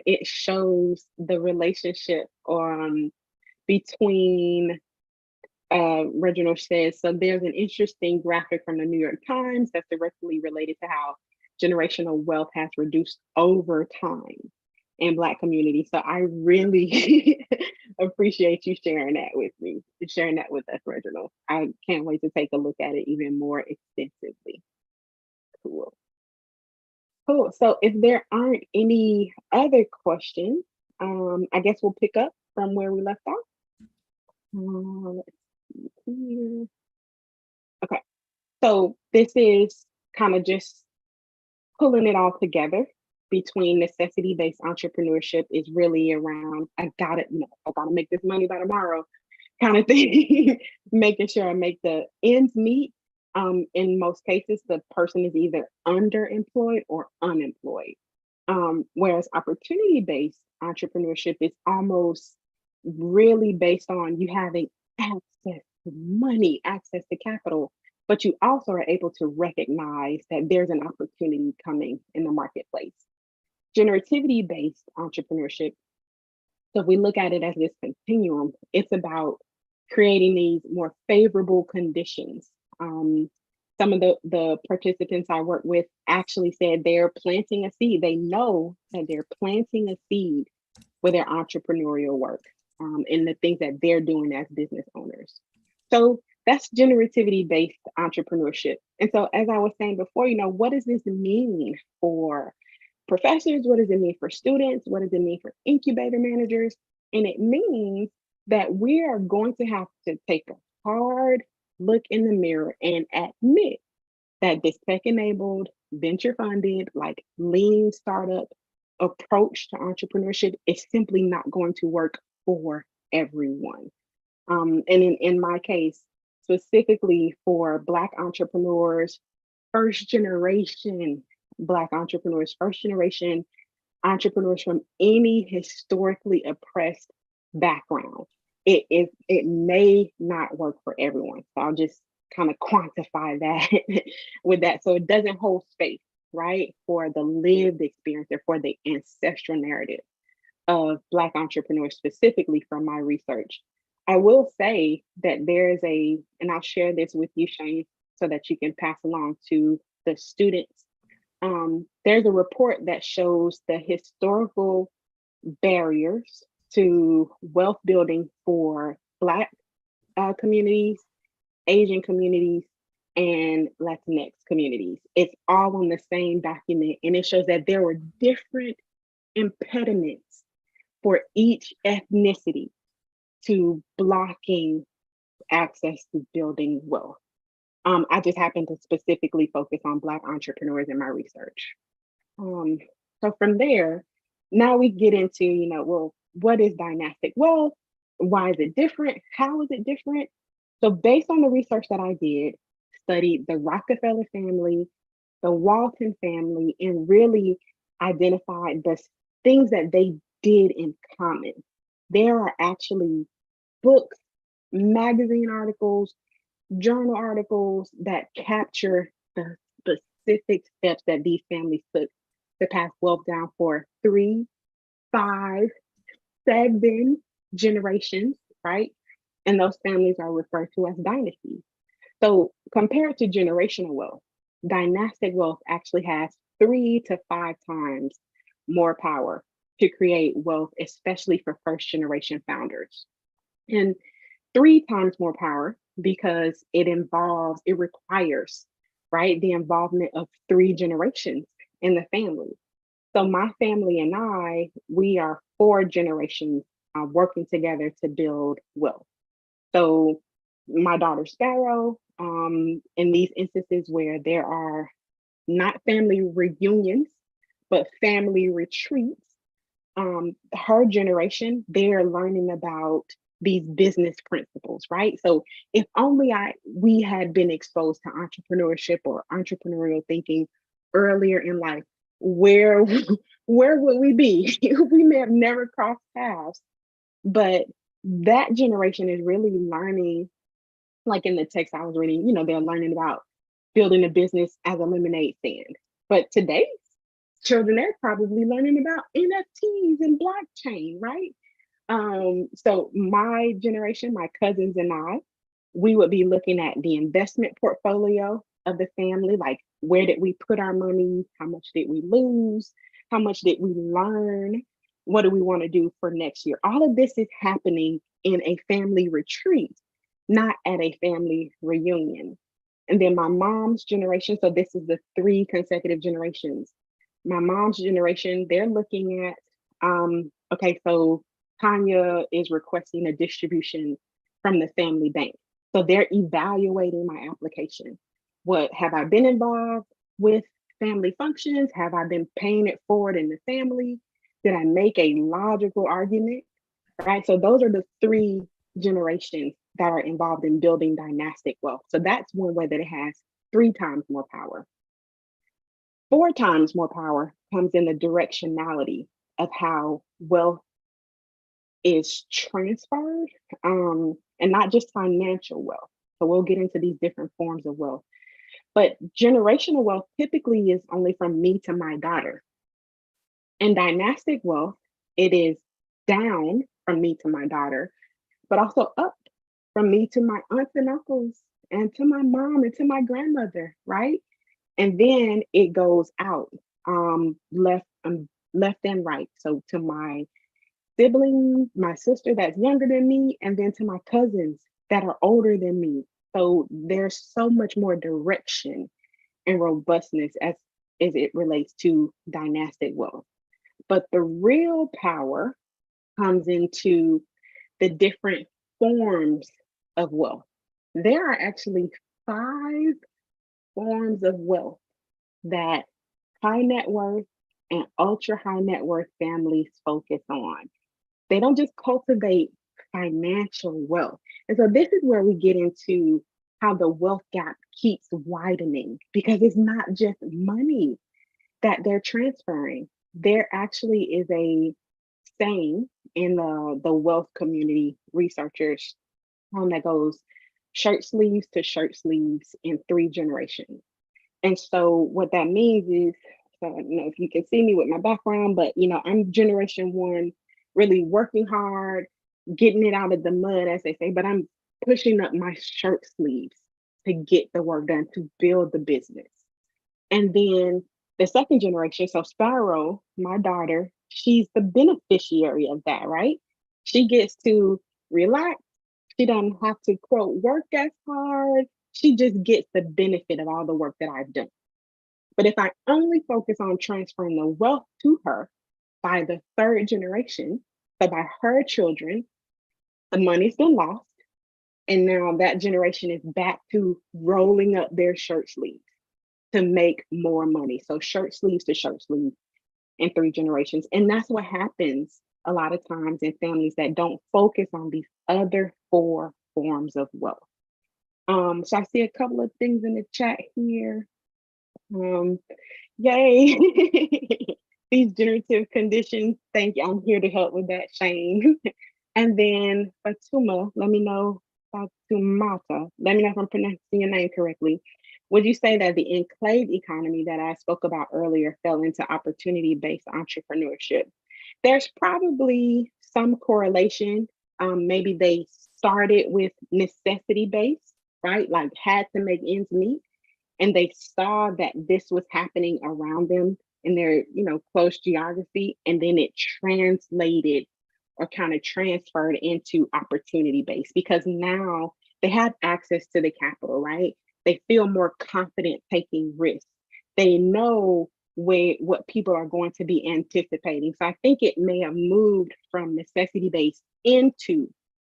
It shows the relationship between Reginald says, so there's an interesting graphic from the New York Times that's directly related to how generational wealth has reduced over time in Black communities. So I really appreciate you sharing that with me, sharing that with us, Reginald. I can't wait to take a look at it even more extensively. Cool. So if there aren't any other questions, I guess we'll pick up from where we left off. Let's see here. Okay, so this is kind of just pulling it all together between necessity-based entrepreneurship is really around, I gotta make this money by tomorrow kind of thing, making sure I make the ends meet. In most cases, the person is either underemployed or unemployed. Whereas opportunity-based entrepreneurship is almost really based on you having access to money, access to capital, but you also are able to recognize that there's an opportunity coming in the marketplace. Generativity based entrepreneurship, so if we look at it as this continuum, it's about creating these more favorable conditions. Some of the participants I work with actually said they're planting a seed. They know that they're planting a seed with their entrepreneurial work, and the things that they're doing as business owners. So that's generativity based entrepreneurship. And so, as I was saying before, what does this mean for professors? What does it mean for students? What does it mean for incubator managers? And it means that we are going to have to take a hard look in the mirror and admit that this tech enabled, venture funded, like lean startup approach to entrepreneurship is simply not going to work for everyone. And in my case, specifically for Black entrepreneurs, first generation Black entrepreneurs, first generation entrepreneurs from any historically oppressed background, it may not work for everyone. So I'll just kind of quantify that with that. So it doesn't hold space, right, for the lived experience or for the ancestral narrative of Black entrepreneurs, specifically from my research. I will say that there's and I'll share this with you, Shane, so that you can pass along to the students. There's a report that shows the historical barriers to wealth building for Black communities, Asian communities, and Latinx communities. It's all on the same document, and it shows that there were different impediments for each ethnicity to blocking access to building wealth. I just happen to specifically focus on Black entrepreneurs in my research. So from there, now we get into, well, what is dynastic wealth? Why is it different? How is it different? So based on the research that I did, studied the Rockefeller family, the Walton family, and really identified the things that they did in common. There are actually books, magazine articles, journal articles that capture the specific steps that these families took to pass wealth down for 3, 5, 7 generations, right? And those families are referred to as dynasties. So compared to generational wealth, dynastic wealth actually has 3 to 5 times more power to create wealth, especially for first generation founders. And 3 times more power because it requires, right, the involvement of 3 generations in the family. So my family and we are 4 generations working together to build wealth. So my daughter Sparrow, in these instances where there are not family reunions, but family retreats, her generation, they're learning about these business principles, right? So if only we had been exposed to entrepreneurship or entrepreneurial thinking earlier in life, where where would we be? We may have never crossed paths. But that generation is really learning, like in the text I was reading, they're learning about building a business as a lemonade stand. But today's children, they're probably learning about NFTs and blockchain, right? So my generation, my cousins and we would be looking at the investment portfolio of the family, like where did we put our money? How much did we lose? How much did we learn? What do we want to do for next year? All of this is happening in a family retreat, not at a family reunion. And then my mom's generation, so this is the 3 consecutive generations. My mom's generation, they're looking at, okay, so Tanya is requesting a distribution from the family bank. So they're evaluating my application. What have I been involved with family functions? Have I been paying it forward in the family? Did I make a logical argument? Right. So those are the 3 generations that are involved in building dynastic wealth. So that's one way that it has 3 times more power. 4 times more power comes in the directionality of how wealth is transferred, and not just financial wealth. So we'll get into these different forms of wealth. But generational wealth typically is only from me to my daughter. And dynastic wealth, it is down from me to my daughter, but also up from me to my aunts and uncles and to my mom and to my grandmother, right? And then it goes out, left and right. So to my siblings, my sister that's younger than me, and then to my cousins that are older than me. So there's so much more direction and robustness as it relates to dynastic wealth. But the real power comes into the different forms of wealth. There are actually 5 forms of wealth that high net worth and ultra high net worth families focus on. They don't just cultivate financial wealth. And so this is where we get into how the wealth gap keeps widening because it's not just money that they're transferring. There actually is a saying in the wealth community researchers that goes shirt sleeves in 3 generations. And so what that means is, so I don't know if you can see me with my background, but I'm generation one, really working hard, getting it out of the mud, as they say, but I'm pushing up my shirt sleeves to get the work done, to build the business. And then the second generation, so Sparrow, my daughter, she's the beneficiary of that, right? She gets to relax. She doesn't have to, quote, work as hard. She just gets the benefit of all the work that I've done. But if I only focus on transferring the wealth to her by the third generation, so by her children, the money's been lost. And now that generation is back to rolling up their shirt sleeves to make more money. So shirt sleeves to shirt sleeves in 3 generations. And that's what happens a lot of times in families that don't focus on these other 4 forms of wealth. So I see a couple of things in the chat here. Yay. These generative conditions. Thank you. I'm here to help with that, Shane. And then Fatuma, let me know, Fatumata, let me know if I'm pronouncing your name correctly. Would you say that the enclave economy that I spoke about earlier fell into opportunity-based entrepreneurship? There's probably some correlation. Maybe they started with necessity-based, right? Like had to make ends meet. And they saw that this was happening around them in their, close geography. And then it translated or kind of transferred into opportunity based because now they have access to the capital, right? They feel more confident taking risks. They know what people are going to be anticipating. So I think it may have moved from necessity based into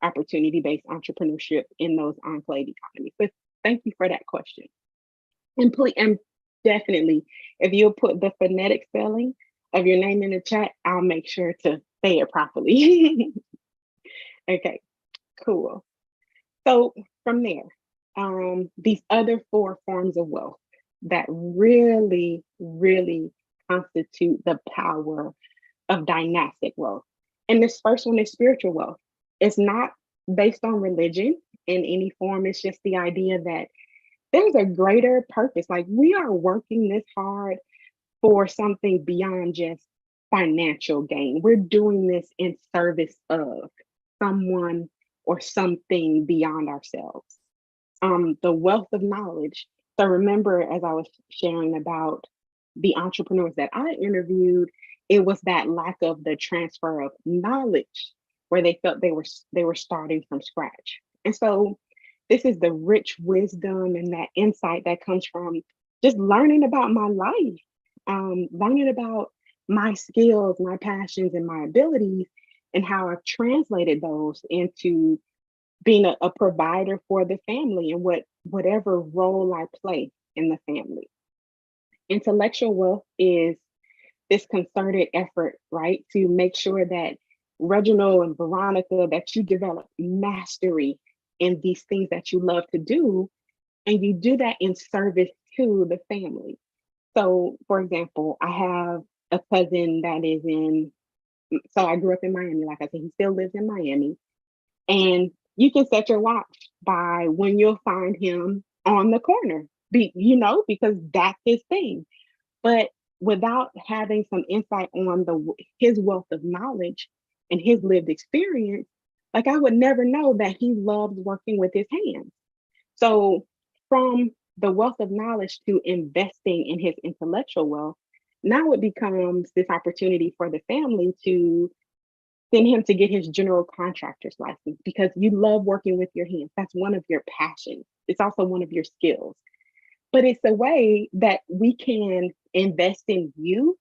opportunity based entrepreneurship in those enclave economies. But thank you for that question. And definitely, if you'll put the phonetic spelling of your name in the chat, I'll make sure to say it properly. Okay, cool. So from there, these other 4 forms of wealth that really, really constitute the power of dynastic wealth. And this first one is spiritual wealth. It's not based on religion in any form. It's just the idea that there's a greater purpose. Like we are working this hard for something beyond just financial gain. We're doing this in service of someone or something beyond ourselves. The wealth of knowledge. So remember, as I was sharing about the entrepreneurs that I interviewed, it was that lack of the transfer of knowledge where they felt they were starting from scratch. And so this is the rich wisdom and that insight that comes from just learning about my life, learning about my skills, my passions, and my abilities, and how I've translated those into being a provider for the family and whatever role I play in the family. Intellectual wealth is this concerted effort, right, to make sure that Reginald and Veronica, that you develop mastery in these things that you love to do, and you do that in service to the family. So, for example, I have a cousin that so I grew up in Miami, like I said, he still lives in Miami. And You can set your watch by when you'll find him on the corner, because that's his thing. But without having some insight on his wealth of knowledge and his lived experience, like I would never know that he loves working with his hands. So from the wealth of knowledge to investing in his intellectual wealth, now it becomes this opportunity for the family to send him to get his general contractor's license because you love working with your hands. That's one of your passions. It's also one of your skills. But it's a way that we can invest in you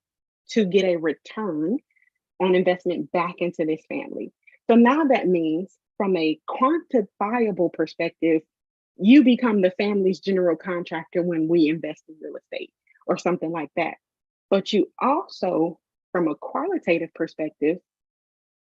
to get a return on investment back into this family. So now that means from a quantifiable perspective, you become the family's general contractor when we invest in real estate or something like that. But you also, from a qualitative perspective,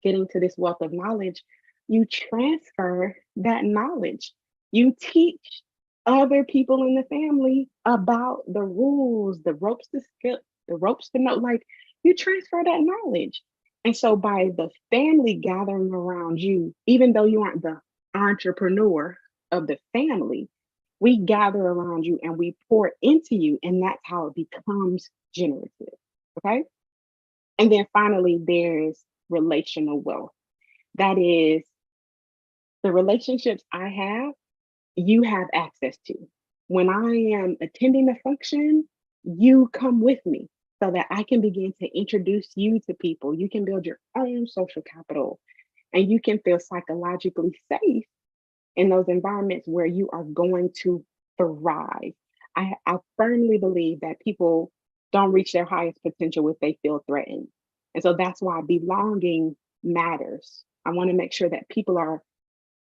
getting to this wealth of knowledge, you transfer that knowledge. You teach other people in the family about the rules, the ropes to skip, the ropes to know. Like you transfer that knowledge. And so by the family gathering around you, even though you aren't the entrepreneur of the family, we gather around you and we pour into you. And that's how it becomes generative. Okay. And then finally, there's relational wealth. That is the relationships I have, you have access to. When I am attending a function, you come with me so that I can begin to introduce you to people. You can build your own social capital and you can feel psychologically safe in those environments where you are going to thrive. I firmly believe that people don't reach their highest potential if they feel threatened. And so that's why belonging matters. I want to make sure that people are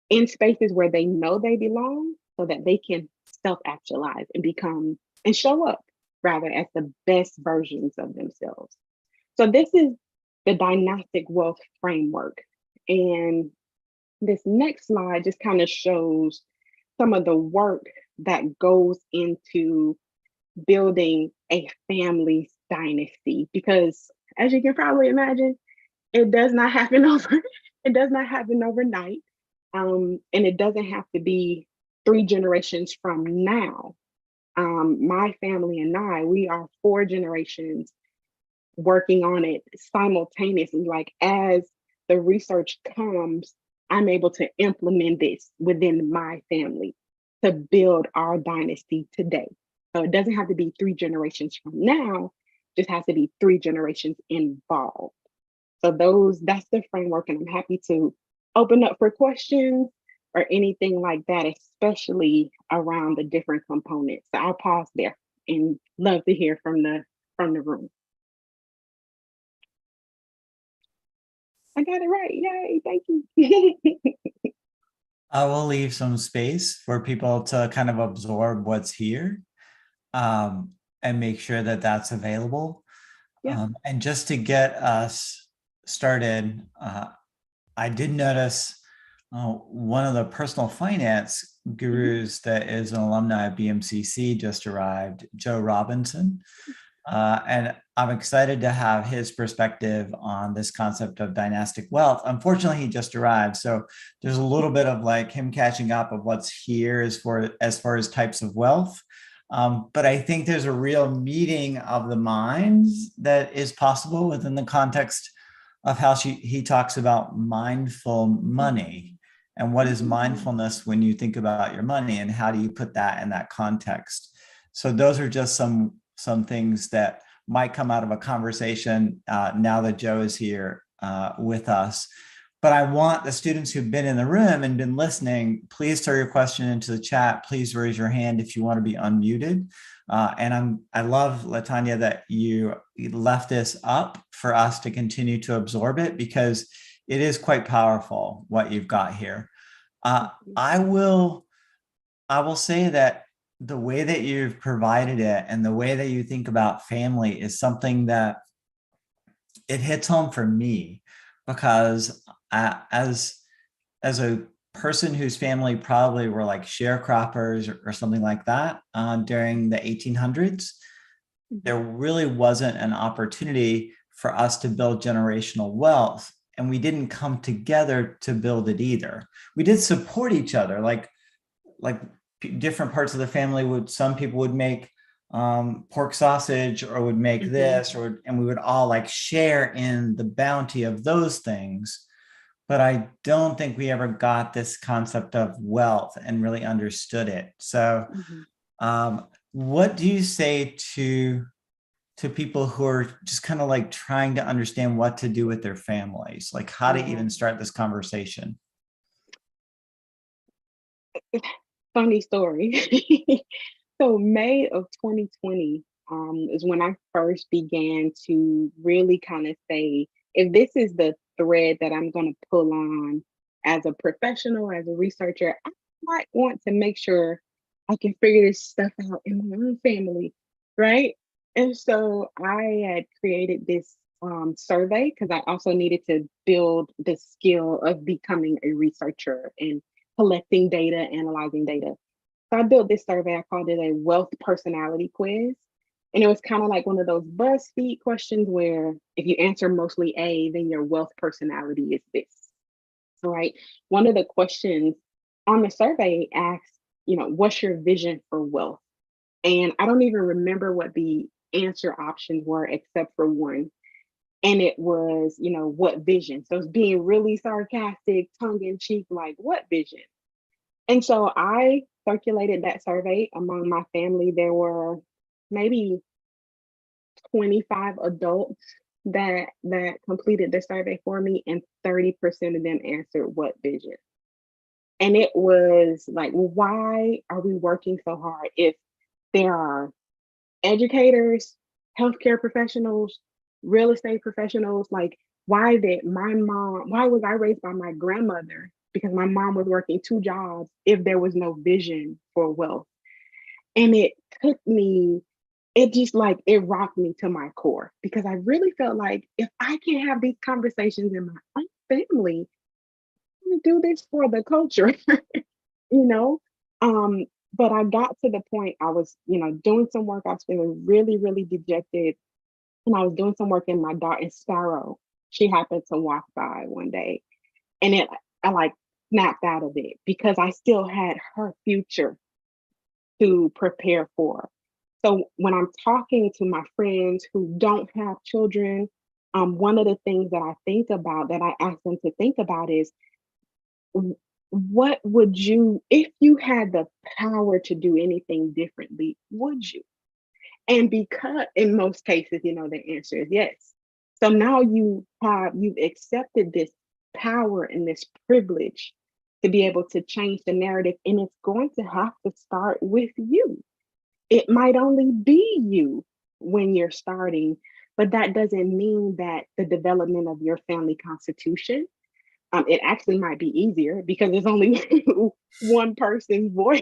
in spaces where they know they belong so that they can self-actualize and become and show up rather as the best versions of themselves. So this is the dynastic wealth framework. And this next slide just kind of shows some of the work that goes into building a family's dynasty because as you can probably imagine, it does not happen overnight. And it doesn't have to be 3 generations from now. My family and I, we are 4 generations working on it simultaneously. Like as the research comes, I'm able to implement this within my family to build our dynasty today. So it doesn't have to be 3 generations from now, just has to be 3 generations involved. So that's the framework, and I'm happy to open up for questions or anything like that, especially around the different components. So I'll pause there and love to hear from the room. I got it right. Yay, thank you. I will leave some space for people to kind of absorb what's here and make sure that that's available. Yeah. And just to get us started, I did notice one of the personal finance gurus that is an alumni of BMCC just arrived, Joe Robinson. And I'm excited to have his perspective on this concept of dynastic wealth. Unfortunately, he just arrived. So there's a little bit of like him catching up of what's here as far as types of wealth. But I think there's a real meeting of the minds that is possible within the context of how he talks about mindful money and what is mindfulness when you think about your money and how do you put that in that context. So those are just some things that might come out of a conversation now that Joe is here with us. But I want the students who've been in the room and been listening, please throw your question into the chat. Please raise your hand if you want to be unmuted. And I love, Latanya, that you left this up for us to continue to absorb it because it is quite powerful what you've got here. I will say that the way that you've provided it and the way that you think about family is something that it hits home for me because as a person whose family probably were like sharecroppers or something like that during the 1800s, there really wasn't an opportunity for us to build generational wealth and we didn't come together to build it either. We did support each other, like different parts of the family would, some people would make pork sausage or would make this, and we would all like share in the bounty of those things. But I don't think we ever got this concept of wealth and really understood it. So what do you say to people who are just kind of like trying to understand what to do with their families, like how to even start this conversation? Funny story. So May of 2020 is when I first began to really kind of say, if this is the thread that I'm going to pull on as a professional, as a researcher, I might want to make sure I can figure this stuff out in my own family, right? And so I had created this survey because I also needed to build the skill of becoming a researcher and collecting data, analyzing data. So I built this survey. I called it a wealth personality quiz. And it was kind of like one of those BuzzFeed questions where if you answer mostly A, then your wealth personality is this. All right. One of the questions on the survey asks, what's your vision for wealth? And I don't even remember what the answer options were except for one. And it was, what vision? So it's being really sarcastic, tongue in cheek, like, what vision? And so I circulated that survey among my family. There were maybe 25 adults that completed the survey for me, and 30% of them answered what vision. And it was like, well, why are we working so hard if there are educators, healthcare professionals, real estate professionals? Like, why was I raised by my grandmother? Because my mom was working two jobs if there was no vision for wealth. And it rocked me to my core, because I really felt like if I can have these conversations in my own family, I'm gonna do this for the culture, you know? But I got to the point I was, doing some work. I was feeling really, really dejected. And I was doing some work, and my daughter, Sparrow, she happened to walk by one day. And I like snapped out of it because I still had her future to prepare for. So when I'm talking to my friends who don't have children, one of the things that I think about, that I ask them to think about, is what would you, if you had the power to do anything differently, would you? And because in most cases, the answer is yes. So now you've accepted this power and this privilege to be able to change the narrative. And it's going to have to start with you. It might only be you when you're starting, but that doesn't mean that the development of your family constitution, it actually might be easier because there's only one person's voice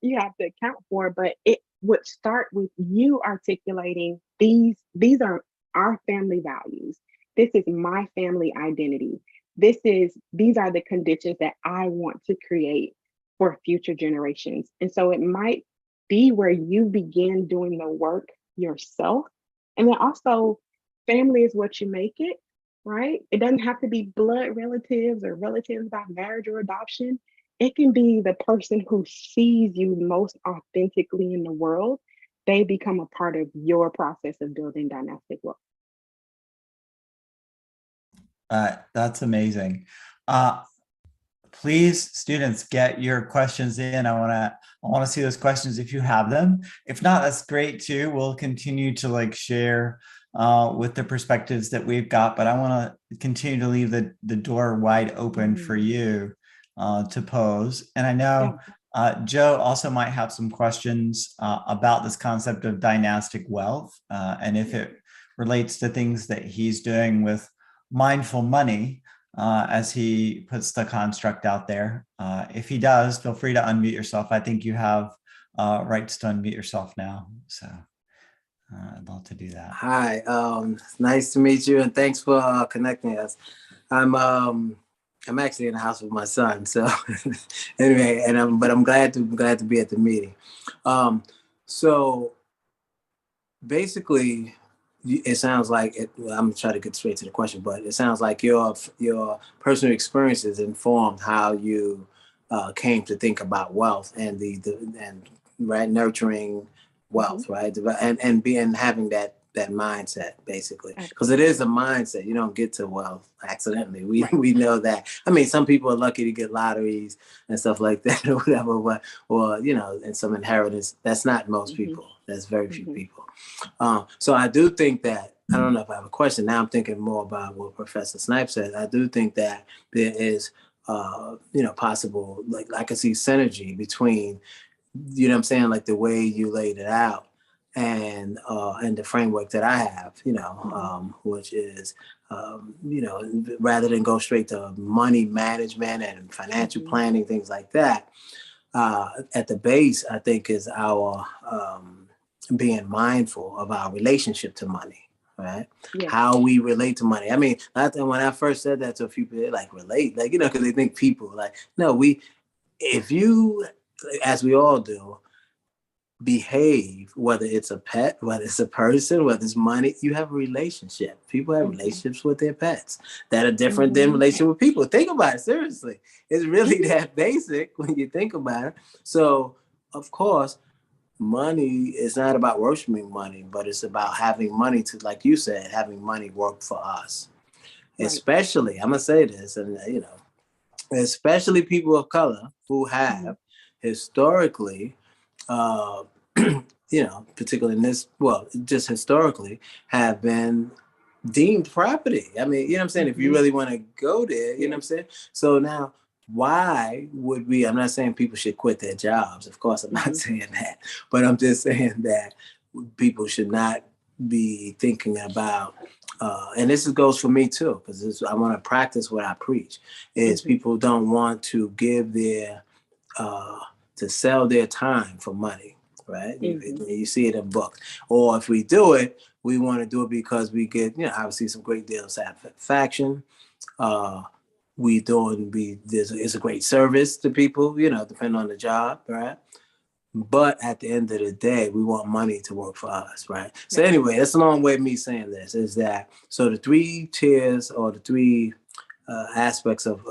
you have to account for. But it would start with you articulating these are our family values. This is my family identity. These are the conditions that I want to create for future generations. And so it might be where you begin doing the work yourself. And then also, family is what you make it, right? It doesn't have to be blood relatives or relatives by marriage or adoption. It can be the person who sees you most authentically in the world. They become a part of your process of building dynastic wealth. That's amazing. Please, students, get your questions in. I want to see those questions if you have them. If not, that's great too. We'll continue to share with the perspectives that we've got, but I want to continue to leave the door wide open for you to pose. And I know Joe also might have some questions about this concept of dynastic wealth, and if it relates to things that he's doing with mindful money, as he puts the construct out there. If he does, feel free to unmute yourself. I think you have rights to unmute yourself now. So I'd love to do that. Hi, nice to meet you, and thanks for connecting us. I'm actually in the house with my son, so anyway, but I'm glad to be at the meeting. So basically, it sounds like well, I'm trying to get straight to the question, but it sounds like your personal experiences informed how you came to think about wealth and and right nurturing wealth, right, and being having that mindset basically, because it is a mindset. You don't get to wealth accidentally. We know that. I mean, some people are lucky to get lotteries and stuff like that or whatever, but or and some inheritance. That's not most people. That's very few people. So I do think that, I don't know if I have a question. Now I'm thinking more about what Professor Snipe said. I do think that there is, possible, like I can see synergy between, what I'm saying, like the way you laid it out and the framework that I have, which is, rather than go straight to money management and financial planning, things like that, at the base, I think is our being mindful of our relationship to money, right? Yeah. How we relate to money. I mean, when I first said that to a few people, like relate, like, because they think people like, no, if you, as we all do, behave, whether it's a pet, whether it's a person, whether it's money, you have a relationship. People have relationships with their pets that are different than relationship with people. Think about it, seriously. It's really that basic when you think about it. So, of course, money is not about worshiping money, but it's about having money to, like you said, having money work for us. Right. Especially, I'm going to say this, and especially people of color who have historically, particularly in this, well, just historically, have been deemed property. I mean, you know what I'm saying? If you really want to go there, you know what I'm saying? So now, why would we, I'm not saying people should quit their jobs. Of course, I'm not saying that. But I'm just saying that people should not be thinking about, and this goes for me too, because I want to practice what I preach, is people don't want to give their, to sell their time for money, right? You see it in books. Or if we do it, we want to do it because we get, obviously some great deal of satisfaction. It's a great service to people, depending on the job, right? But at the end of the day, we want money to work for us, right? So anyway, that's a long way of me saying this, is that, so the three tiers or the three aspects of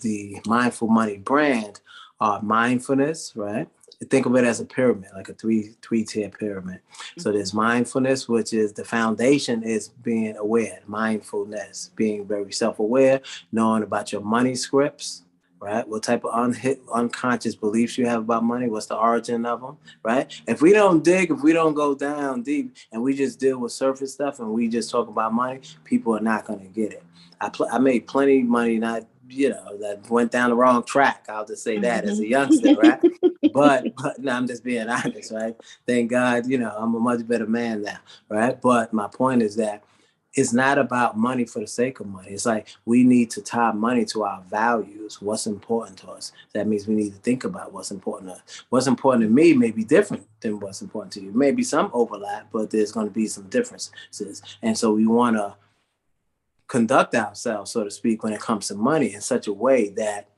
the mindful money brand are mindfulness, right? Think of it as a pyramid, like a three-tier pyramid. So there's mindfulness, which is the foundation, is being aware, mindfulness, being very self-aware, knowing about your money scripts, right? What type of unconscious beliefs you have about money, what's the origin of them, right? If we don't go down deep and we just deal with surface stuff and we just talk about money, people are not going to get it. I made plenty of money, not, that went down the wrong track. I'll just say that as a youngster, right? But no, I'm just being honest, right? Thank God, I'm a much better man now, right? But my point is that it's not about money for the sake of money. It's like we need to tie money to our values, what's important to us. That means we need to think about what's important to us. What's important to me may be different than what's important to you. Maybe some overlap, but there's going to be some differences. And so we want to conduct ourselves, so to speak, when it comes to money in such a way that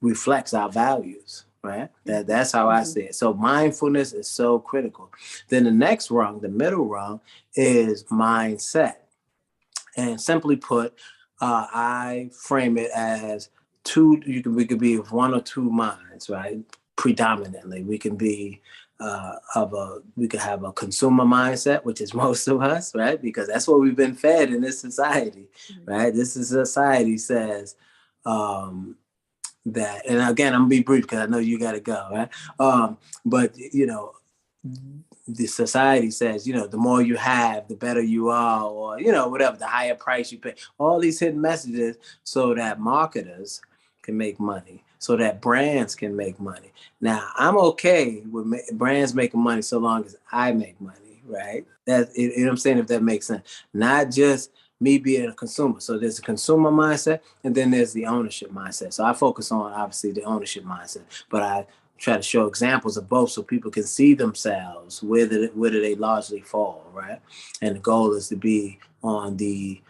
reflects our values, right? That's how I see it. So mindfulness is so critical. Then the next rung, the middle rung, is mindset. And simply put, I frame it as we could be of one or two minds, right? Predominantly, we can be we could have a consumer mindset, which is most of us, right? Because that's what we've been fed in this society, right? This is society says that, and again, I'm gonna be brief because I know you got to go, right? But the society says, the more you have, the better you are, or, whatever, the higher price you pay. All these hidden messages so that marketers can make money, so that brands can make money. Now, I'm okay with brands making money so long as I make money, right? That, you know what I'm saying, if that makes sense. Not just me being a consumer. So there's a consumer mindset, and then there's the ownership mindset. So I focus on, obviously, the ownership mindset, but I try to show examples of both so people can see themselves where do they largely fall, right? And the goal is to be on the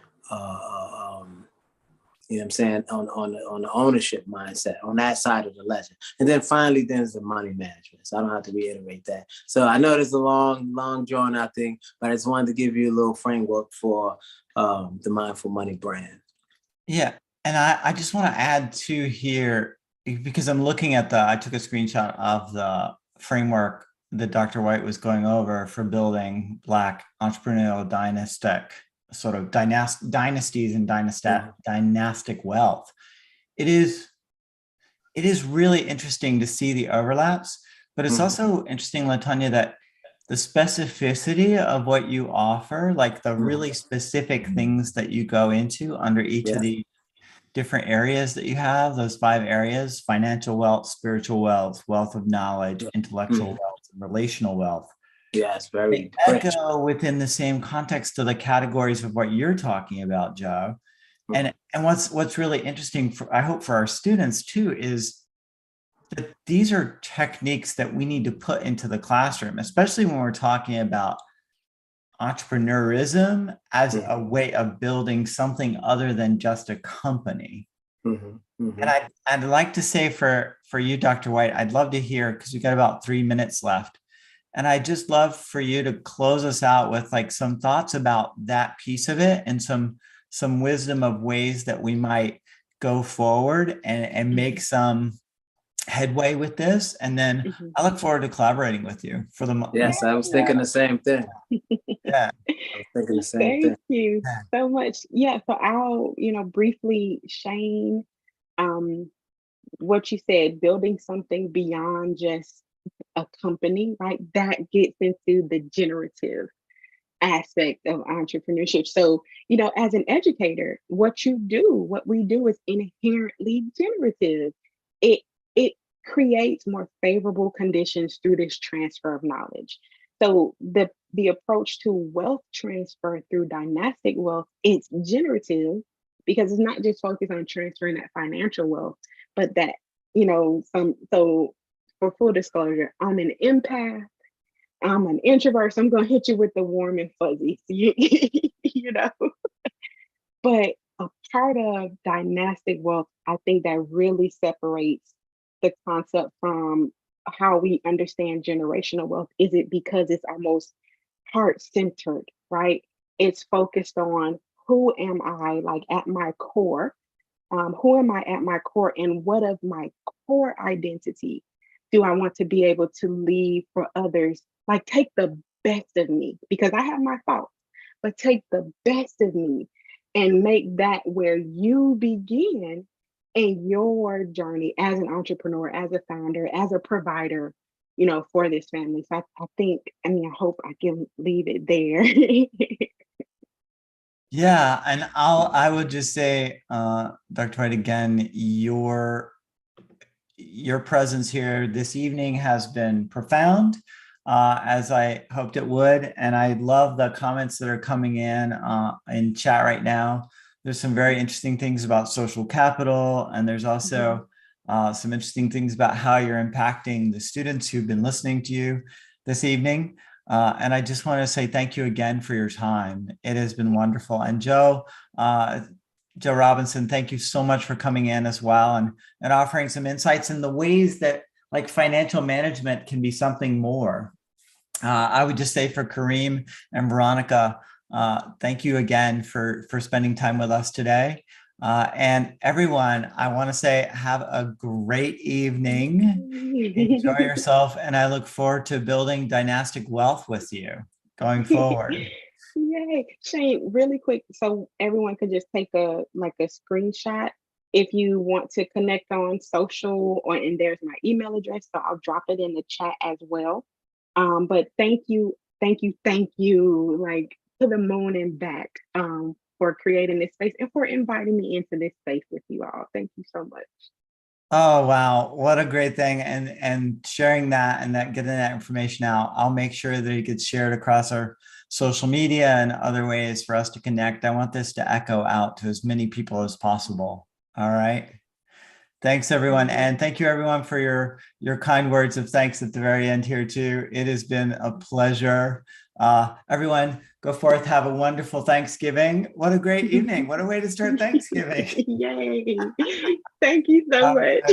You know what I'm saying? On the ownership mindset, on that side of the ledger. And then finally, there's the money management. So I don't have to reiterate that. So I know there's a long drawn out thing, but I just wanted to give you a little framework for the Mindful Money brand. Yeah. And I just want to add to here, because I'm looking at I took a screenshot of the framework that Dr. White was going over for building Black entrepreneurial sort of dynasties and dynastic wealth. It is really interesting to see the overlaps, but it's also interesting, LaTonya, that the specificity of what you offer, like the really specific things that you go into under each of the different areas that you have, those 5 areas: financial wealth, spiritual wealth, wealth of knowledge, intellectual wealth, and relational wealth. Yes, very they echo within the same context of the categories of what you're talking about, Joe. And what's really interesting, I hope for our students too, is that these are techniques that we need to put into the classroom, especially when we're talking about entrepreneurism as a way of building something other than just a company. And I'd like to say for you, Dr. White, I'd love to hear, because we've got about 3 minutes left. And I'd just love for you to close us out with like some thoughts about that piece of it and some wisdom of ways that we might go forward and make some headway with this. And then I look forward to collaborating with you for the. Yes, I was thinking the same thing. Yeah. I was thinking the same thing. Thank you so much. Yeah, so I'll, briefly, Shane, what you said, building something beyond just a company, right? That gets into the generative aspect of entrepreneurship. So, as an educator, what we do is inherently generative. It creates more favorable conditions through this transfer of knowledge. So the approach to wealth transfer through dynastic wealth is generative, because it's not just focused on transferring that financial wealth, but that, so for full disclosure, I'm an empath, I'm an introvert, so I'm going to hit you with the warm and fuzzy, But a part of dynastic wealth, I think that really separates the concept from how we understand generational wealth. Is it because it's almost heart-centered, right? It's focused on who am I, like at my core, who am I at my core, and what of my core identity do I want to be able to leave for others? Like, take the best of me, because I have my faults, but take the best of me and make that where you begin in your journey as an entrepreneur, as a founder, as a provider, for this family. So I hope I can leave it there. Yeah, and I would just say, Dr. White, again, your presence here this evening has been profound, as I hoped it would. And I love the comments that are coming in chat right now. There's some very interesting things about social capital, and there's also some interesting things about how you're impacting the students who've been listening to you this evening. And I just want to say thank you again for your time. It has been wonderful. And Joe Robinson, thank you so much for coming in as well and offering some insights in the ways that like financial management can be something more. I would just say for Kareem and Veronica, thank you again for spending time with us today. And everyone, I want to say have a great evening. Enjoy yourself. And I look forward to building dynastic wealth with you going forward. Yay. Shane, really quick, so everyone could just take a screenshot if you want to connect on social, and there's my email address, so I'll drop it in the chat as well. But thank you, like to the moon and back, for creating this space and for inviting me into this space with you all. Thank you so much. Oh, wow. What a great thing. And sharing that and getting that information out. I'll make sure that it gets shared across our social media and other ways for us to connect. I want this to echo out to as many people as possible. All right. Thanks, everyone. And thank you, everyone, for your kind words of thanks at the very end here, too. It has been a pleasure. Everyone, go forth, have a wonderful Thanksgiving. What a great evening. What a way to start Thanksgiving. Yay. Thank you so much.